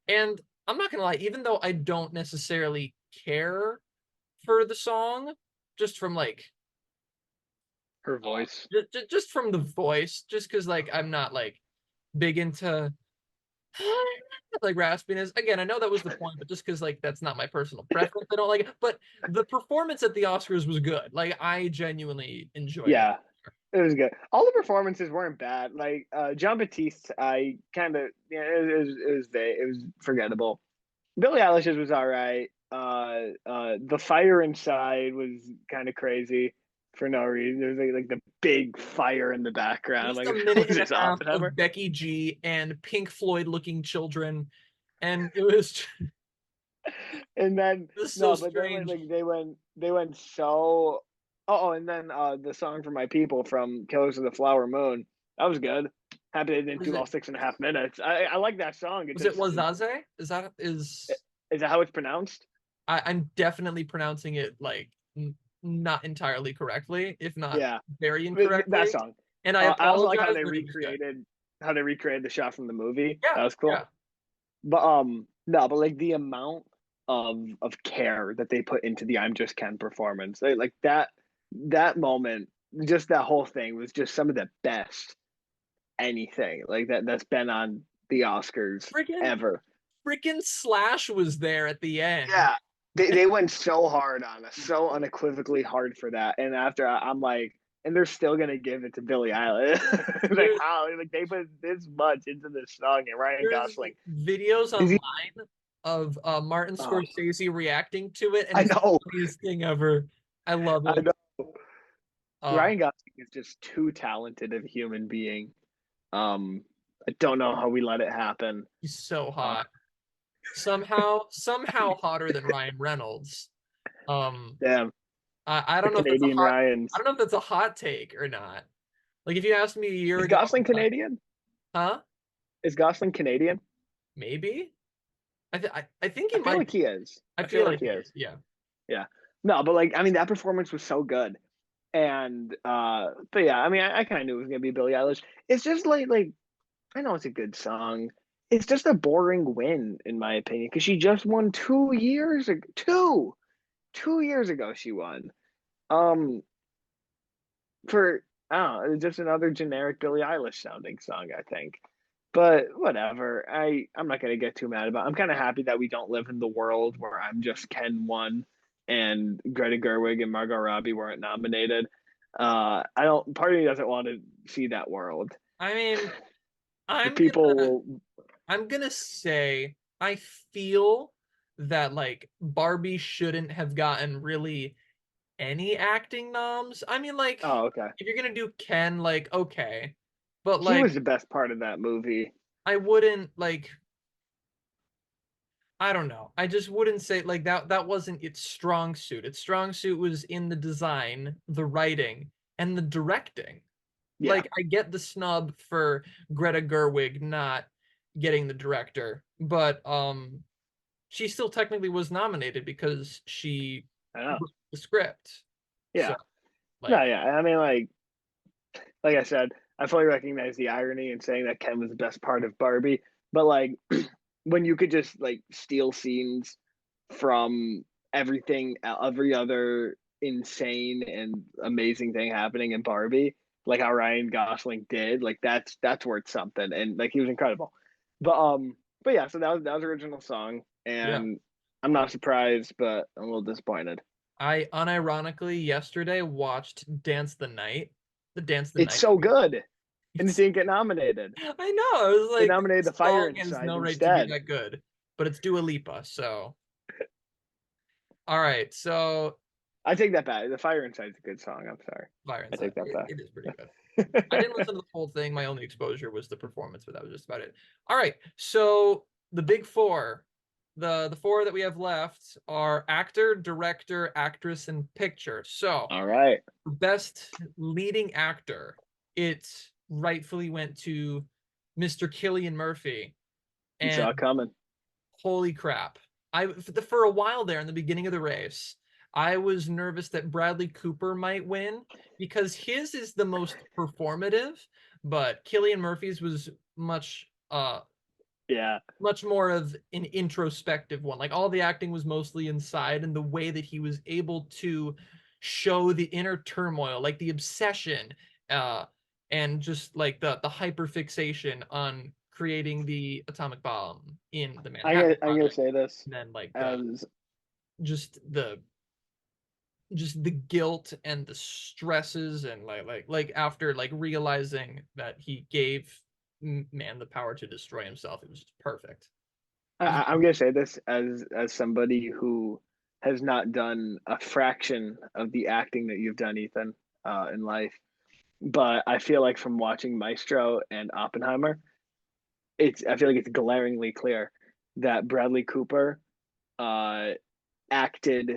And I'm not going to lie, even though I don't necessarily care for the song, just from like her voice. just from the voice, just because like I'm not like big into like raspiness. Again, I know that was the point, but just because like that's not my personal preference, I don't like it. But the performance at the Oscars was good. Like I genuinely enjoyed it. Yeah, it was good. All the performances weren't bad. Like John Batiste, I kind of yeah, it was forgettable. Billie Eilish's was all right. The fire inside was kind of crazy for no reason. There's like the big fire in the background. Just Like a if it minute was and a just half of Oppenheimer. Becky G and Pink Floyd looking children, and it was And then just so no, but then strange. they went so and then the song for my people from Killers of the Flower Moon. That was good. Happy they didn't Was do all it 6.5 minutes. I like that song. It was it just Wazaze? Is that is is that how it's pronounced? I'm definitely pronouncing it like not entirely correctly, if not Yeah, very that incorrectly. song. And I I also like apologize, but it was good. how they recreated the shot from the movie. Yeah, That was yeah. cool. But no, but like the amount of care that they put into the "I'm Just Ken" performance, like that moment, just that whole thing was just some of the best anything like that's been on the Oscars Freaking ever. freaking Slash was there at the end. Yeah, they went so hard on us, so unequivocally hard for that. And after I'm like, and they're still gonna give it to Billie Eilish. Like There's how? Like they put this much into this song, and Ryan there's Gosling videos is he? online of Martin Oh, Scorsese reacting to it, and I it's the know, funniest thing ever. I love I it. know. Uh, Ryan Gosling is just too talented of a human being. Um, I don't know how we let it happen. he's so Uh, hot. Somehow hotter than Ryan Reynolds. Um, damn, I the don't know if that's a Canadian hot. I Ryans. don't know if that's a hot take or not. Like if you asked me a year Is ago, Gosling like, Canadian? huh? Is Gosling Canadian? Maybe. I think he I feel might like be. he is. I I feel feel like like he he is. is. Yeah. Yeah. No, but like I mean that performance was so good. And but yeah, I mean I kind of knew it was gonna be Billie Eilish. It's just like I know it's a good song. It's just a boring win in my opinion because she just won 2 years ago. 2 years ago she won. Um for I don't know, just another generic Billie Eilish sounding song, I think. But whatever. I'm not gonna get too mad about it. I'm kind of happy that we don't live in the world where I'm Just Ken won and Greta Gerwig and Margot Robbie weren't nominated. I don't. Part of me doesn't want to see that world. I mean, The I'm people gonna will. I'm gonna say I feel that like Barbie shouldn't have gotten really any acting noms. I mean, like, Oh, okay. if you're gonna do Ken, like, okay. But He like was the best part of that movie. I wouldn't like I don't know. I just wouldn't say like that wasn't its strong suit. Its strong suit was in the design, the writing, and the directing. Yeah. Like I get the snub for Greta Gerwig not getting the director, but she still technically was nominated because she I know. wrote the script. So Yeah. No, like yeah. I mean, like I said, I fully recognize the irony in saying that Ken was the best part of Barbie, but like when you could just like steal scenes from every other insane and amazing thing happening in Barbie, like how Ryan Gosling did, like that's worth something, and like he was incredible. But yeah, so that was original song, yeah. and I'm not surprised, but I'm a little disappointed. I unironically yesterday watched the Dance the It's Night. so good, and it It's didn't get nominated. I know. I was They like, nominated this the Fire song has Inside no right to be instead. that good, but it's Dua Lipa. So, all right. So, I take that back. The Fire Inside's a good song. I'm sorry. Fire I Inside, take that back. it is pretty good. I didn't listen to the whole thing. My only exposure was the performance, but that was just about it. All right. So, the big four, the four that we have left are actor, director, actress, and picture. So, All right. best leading actor, it rightfully went to Mr. Cillian Murphy. You And saw it coming. holy crap. For a while there in the beginning of the race, I was nervous that Bradley Cooper might win because his is the most performative, but Cillian Murphy's was Yeah. much more of an introspective one. Like all the acting was mostly inside, and the way that he was able to show the inner turmoil, like the obsession, uh, and just like the hyperfixation on creating the atomic bomb in the Manhattan I'm gonna Project, say this and then like the as just the just the guilt and the stresses and like after like realizing that he gave man the power to destroy himself, it was just perfect. It was I'm gonna say this as somebody who has not done a fraction of the acting that you've done, Ethan, in life. But I feel like from watching Maestro and Oppenheimer, I feel like it's glaringly clear that Bradley Cooper uh acted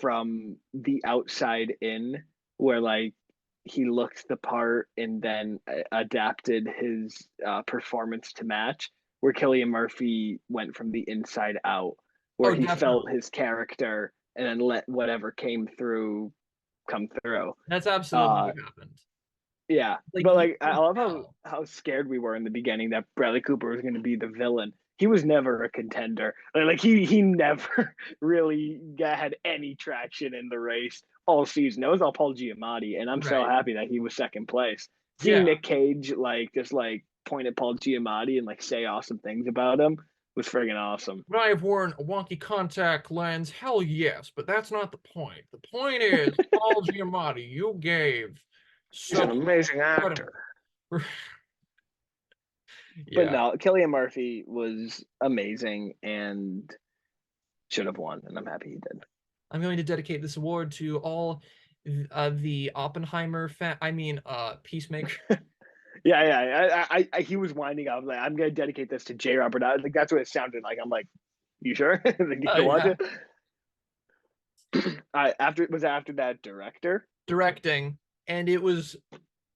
from the outside in, where like he looked the part and then adapted his performance to match. Where Killian Murphy went from the inside out, where Oh, he felt definitely. his character and then let whatever came through come through. That's absolutely Uh, what happened. yeah, Like but you like I could love tell. how scared we were in the beginning that Bradley Cooper was going to be the villain. He was never a contender. Like he never really had any traction in the race all season. It was all Paul Giamatti, and I'm so Right. happy that he was second place. Seeing Yeah. Nick Cage like just like point at Paul Giamatti and like say awesome things about him was friggin' awesome. Would I have worn a wonky contact lens? Hell yes, but that's not the point. The point is, Paul Giamatti, you gave He's an such amazing incredible. actor. But Yeah. no, Killian Murphy was amazing and should have won, and I'm happy he did. I'm going to dedicate this award to all the Oppenheimer Peacemaker. Yeah, yeah. He was winding up like, I'm gonna dedicate this to J. Robert. I think that's what it sounded like. I'm like, you sure? Like, you Oh can watch yeah. it. After that director. Directing, and it was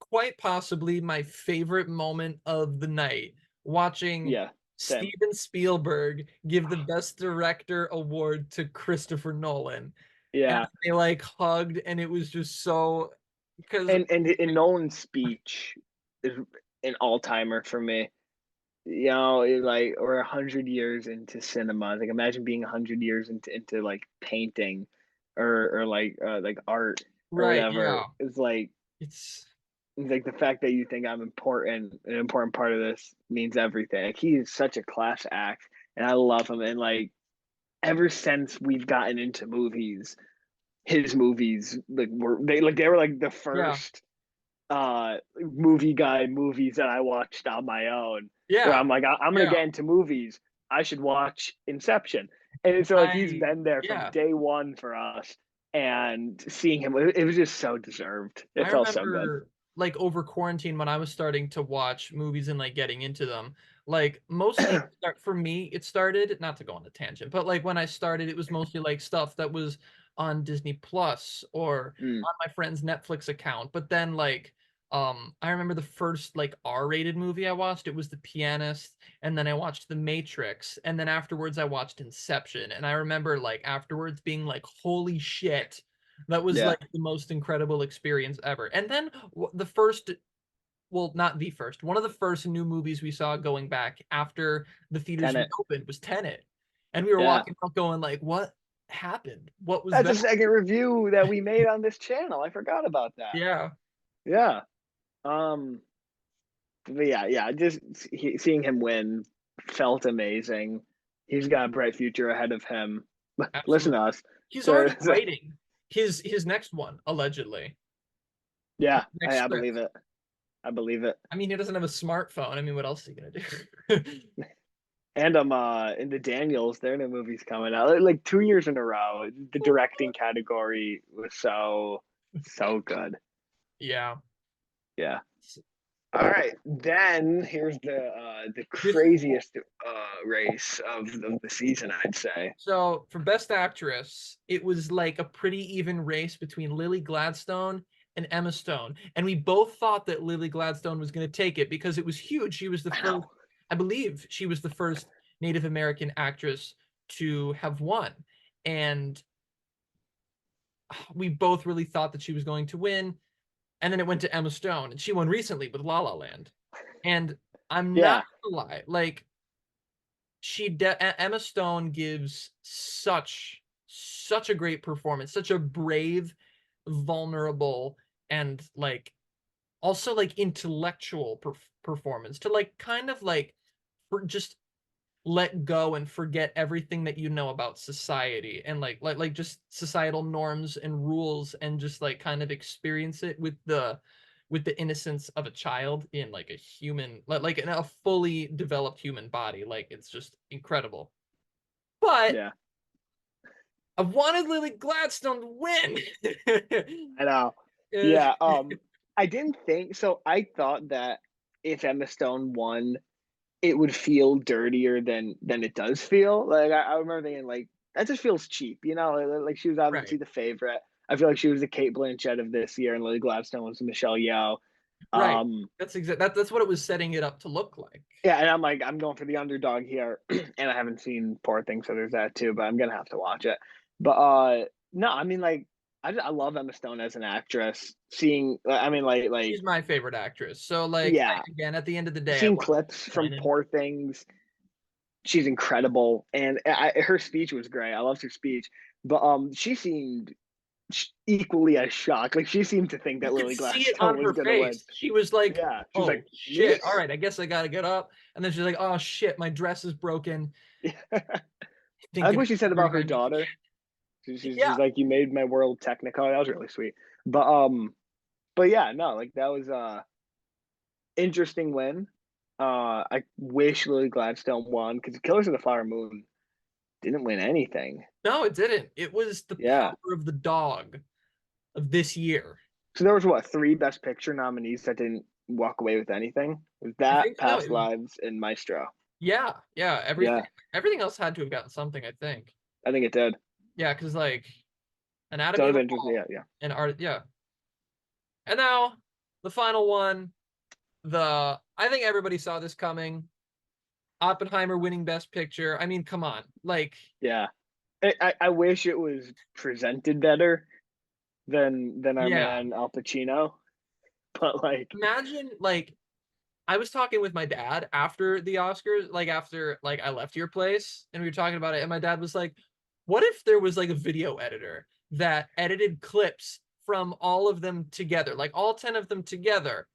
quite possibly my favorite moment of the night watching Yeah, same. Steven Spielberg give the best director award to Christopher Nolan. And Yeah, they like hugged, and it was just so because and in Nolan's speech is an all timer for me. You know, like we're 100 years into cinema. Like imagine being 100 years into like painting, or like art or right, whatever. yeah. It's It's like the fact that you think I'm important, an important part of this means everything. Like he is such a class act, and I love him. And like ever since we've gotten into movies, his movies they were like the yeah, first movie guide movies that I watched on my own. Where yeah, I'm like, I'm gonna yeah. get into movies. I should watch Inception. And so like he's I been there from yeah, day one for us, and seeing him, it was just so deserved. It I felt so good. remember like over quarantine when I was starting to watch movies and like getting into them. Like mostly start for me, it started not to go on a tangent, but like when I started, it was mostly like stuff that was on Disney Plus or Mm, on my friend's Netflix account. But then like I remember the first like R-rated movie I watched, it was The Pianist, and then I watched The Matrix, and then afterwards I watched Inception. And I remember like afterwards being like, holy shit, that was yeah, like the most incredible experience ever. And then the first, well, not the first, one of the first new movies we saw going back after the theaters Tenet. reopened was Tenet. And we were Yeah, walking out going like, what happened? What was that's a that? second review that we made on this channel. I forgot about that. Yeah, Yeah. Um. But yeah. Just seeing him win felt amazing. He's got a bright future ahead of him. Listen absolutely. to us. He's already So writing his next one, allegedly. His yeah, next I believe script. it. I believe it. I mean, he doesn't have a smartphone. I mean, what else is he gonna do? And in the Daniels, their new movie's coming out like 2 years in a row. The directing category was so good. Yeah. Yeah. All right, then here's the This craziest race of the season, I'd say. So for Best Actress, it was like a pretty even race between Lily Gladstone and Emma Stone. And we both thought that Lily Gladstone was going to take it because it was huge. She was the I first, know. I believe she was the first Native American actress to have won. And we both really thought that she was going to win. And then it went to Emma Stone, and she won recently with La La Land. And I'm not Yeah, gonna lie, like Emma Stone gives such a great performance, such a brave, vulnerable, and like also like intellectual performance to like kind of like for just let go and forget everything that you know about society and like just societal norms and rules and just like kind of experience it with the innocence of a child in like a human like in a fully developed human body. Like it's just incredible. But yeah, I wanted Lily Gladstone to win. I know. Uh, Yeah, I didn't think so. I thought that if Emma Stone won, it would feel dirtier than it does feel. Like I remember thinking like that just feels cheap, you know? Like she was right, obviously the favorite. I feel like she was the Kate Blanchett of this year, and Lily Gladstone was Michelle Yeoh. right. Um, That's what it was setting it up to look like. yeah, and I'm like, I'm going for the underdog here, and I haven't seen Poor Things, so there's that too. But I'm gonna have to watch it. But no, I mean like, I love Emma Stone as an actress. Seeing, I mean She's my favorite actress. So like yeah, again, at the end of the day, I seeing wasn't clips from disappointed. Poor Things, she's incredible, and her speech was great. I loved her speech, but she seemed equally as shocked. Like she seemed to think You that could Lily see it Gladstone on was her gonna win. face. She was like, Yeah, she was "Oh like, me? shit! All right, I guess I gotta get up." And then she's like, "Oh shit, my dress is broken." I like Thinking what she said you're about her going to, daughter. yeah. She's like, you made my world technicolor. That was really sweet. But yeah, no, like that was interesting win. I wish Lily Gladstone won because Killers of the Flower Moon didn't win anything. No, it didn't. It was the Yeah. power of the dog of this year. So there was what, three Best Picture nominees that didn't walk away with anything? It was I that, think no. Past Lives, and Maestro. Yeah. Yeah, Everything else had to have gotten something. I think. I think it did. Yeah, because like Anatomy Son of of a Interest. Fall Yeah, yeah. and art. Yeah, and now the final one. I think everybody saw this coming. Oppenheimer winning Best Picture. I mean, come on. Like, Yeah. I wish it was presented better than our yeah. man Al Pacino, but like, Imagine like I was talking with my dad after the Oscars, like after like I left your place and we were talking about it, and my dad was like, "What if there was like a video editor that edited clips from all of them together, like all 10 of them together,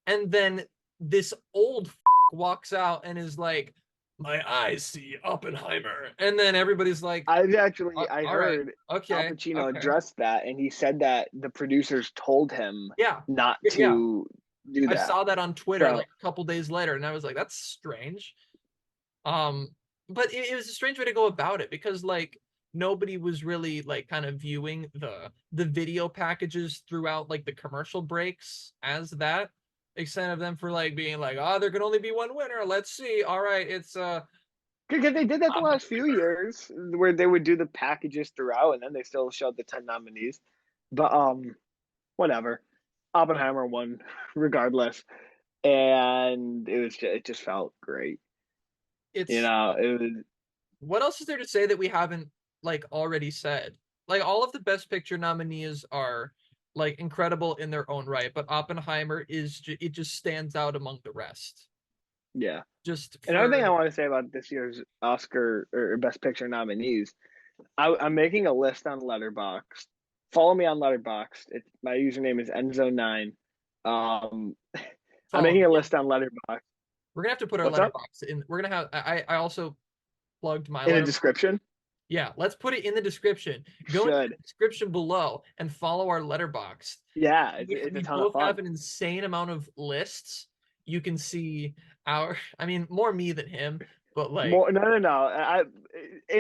and then this old walks out and is like, 'My eyes see Oppenheimer,' and then everybody's like, I all right, heard Al okay, Pacino okay, address that, and he said that the producers told him yeah, not yeah." to do I that. saw that on Twitter like So a couple days later, and I was like, "That's strange." Um, but it was a strange way to go about it because like nobody was really like kind of viewing the video packages throughout like the commercial breaks as that extent of them for like being like, oh, there can only be one winner. Let's see. All right, it's Because they did that the last few Oppenheimer. years, where they would do the packages throughout, and then they still showed the 10 nominees. But whatever. Oppenheimer won regardless, and it just felt great. You It's know, it was what else is there to say that we haven't like already said? Like all of the best picture nominees are like incredible in their own right, but Oppenheimer it just stands out among the rest. yeah. Just Another thing I for want to say about this year's Oscar or Best Picture nominees, I'm making a list on Letterboxd. Follow me on Letterboxd. My username is Enzo9. Um, I'm follow me. making a Yeah. list on Letterboxd. We're gonna have to put our What's up? letterbox in. We're gonna have I also plugged my In the letterbox. description? Yeah, let's put it in the description. Go into the Should. description below and follow our letterbox. Yeah, We it's a we ton of both have fun. an insane amount of lists. You can see I mean, more me than him, but like, More, no, no, no.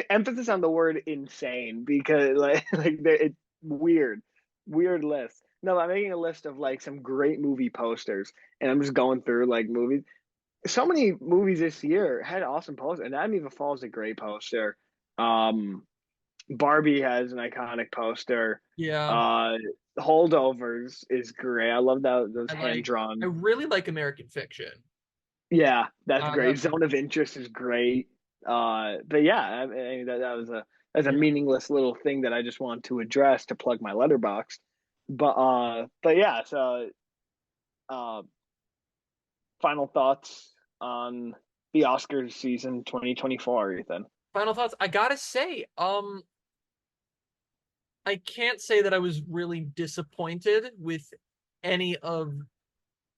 Emphasis on the word insane because it's weird, weird list. No, I'm making a list of like some great movie posters, and I'm just going through like movies. So many movies this year had awesome posters, and Adam Eva Falls is a great poster. Um, Barbie has an iconic poster. yeah, Uh, Holdovers is great. I love that those I hand like, I drawn. really like American Fiction. Yeah, that's great. That's a Zone of Interest is great. But yeah, I mean, that was a yeah. meaningless little thing that I just wanted to address to plug my letterbox. But yeah, so uh, final thoughts on the Oscars season 2024, Ethan. Final thoughts. I gotta say, I can't say that I was really disappointed with any of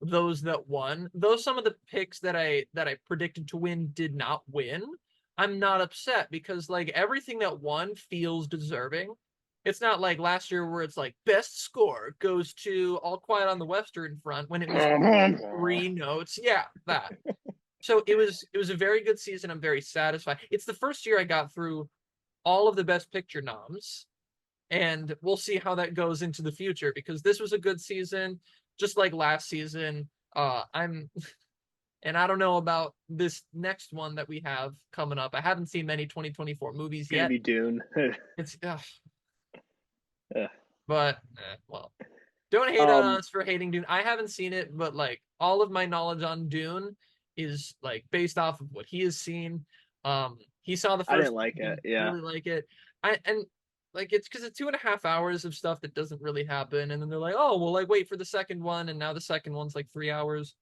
those that won. Though some of the picks that I predicted to win did not win, I'm not upset because like everything that won feels deserving. It's not like last year where it's like best score goes to All Quiet on the Western Front when it was three notes. Yeah, that. So it was a very good season. I'm very satisfied. It's the first year I got through all of the best picture noms, and we'll see how that goes into the future because this was a good season, just like last season. I'm and I don't know about this next one that we have coming up. I haven't seen many 2024 movies Gonna yet. be Dune. It's Yeah. but well, don't hate on um, us for hating Dune. I haven't seen it, but like all of my knowledge on Dune is like based off of what he has seen. He saw the I didn't first one, like he it. didn't Yeah, really like it. I and like it's because it's 2.5 hours of stuff that doesn't really happen, and then they're like, oh, well, like wait for the second one, and now the second one's like 3 hours.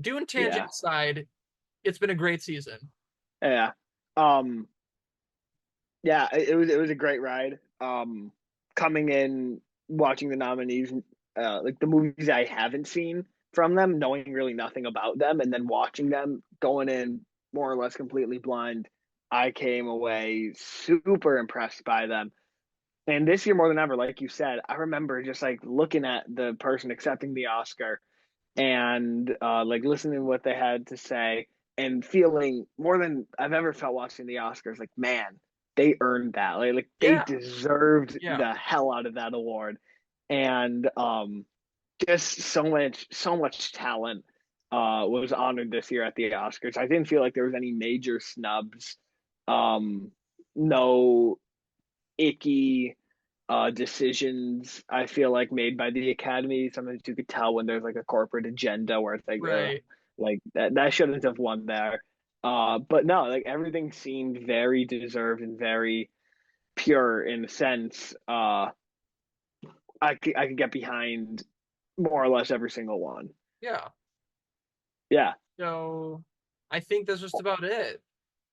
Dune tangent yeah, aside, it's been a great season. yeah. Um, yeah, it was a great ride. Coming in, watching the nominees, like the movies I haven't seen from them, knowing really nothing about them, and then watching them, going in more or less completely blind, I came away super impressed by them. And this year more than ever, like you said, I remember just like looking at the person accepting the Oscar and like listening to what they had to say and feeling more than I've ever felt watching the Oscars. Like, man, they earned that. Like they Yeah, deserved yeah, the hell out of that award, and just so much talent was honored this year at the Oscars. I didn't feel like there was any major snubs. No icky decisions I feel like made by the academy. Sometimes you could tell when there's like a corporate agenda where it's right. like that shouldn't have won there. But no, like everything seemed very deserved and very pure in a sense. I could get behind more or less every single one. Yeah. Yeah, So I think that's just about it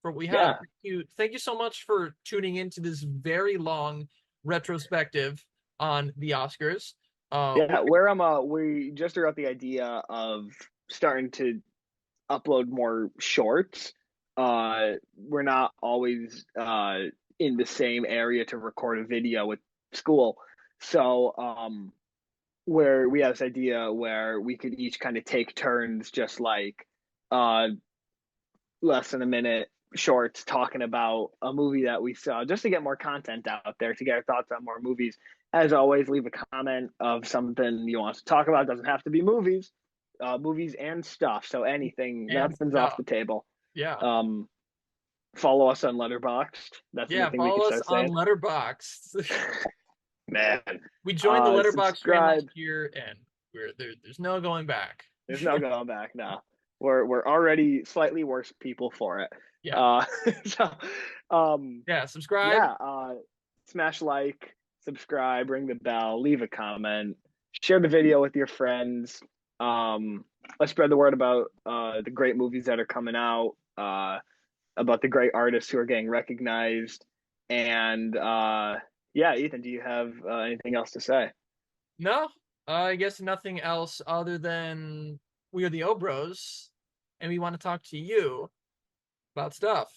for what we have. yeah, Thank you so much for tuning into this very long retrospective on the Oscars. yeah. Where I'm we just threw out the idea of starting to upload more shorts. We're not always in the same area to record a video with school. So where we have this idea where we could each kind of take turns just like uh less than a minute shorts talking about a movie that we saw, just to get more content out there, to get our thoughts on more movies. As always, leave a comment of something you want us to talk about. It doesn't have to be movies, movies and stuff. So anything, And nothing's off stuff. the table. Yeah. Um, Follow us on Letterboxd. That's a Yeah, good thing we can follow us start on saying. Letterboxd. Man, We joined the Letterboxd train last subscribe. year, and there's no going back. There's no going back now. We're already slightly worse people for it. Yeah. Uh, so, Yeah, subscribe. yeah, smash like, subscribe, ring the bell, leave a comment, share the video with your friends. Let's spread the word about the great movies that are coming out, about the great artists who are getting recognized. And yeah, Ethan, do you have anything else to say? No, I guess nothing else other than we are the Obros, and we want to talk to you about stuff.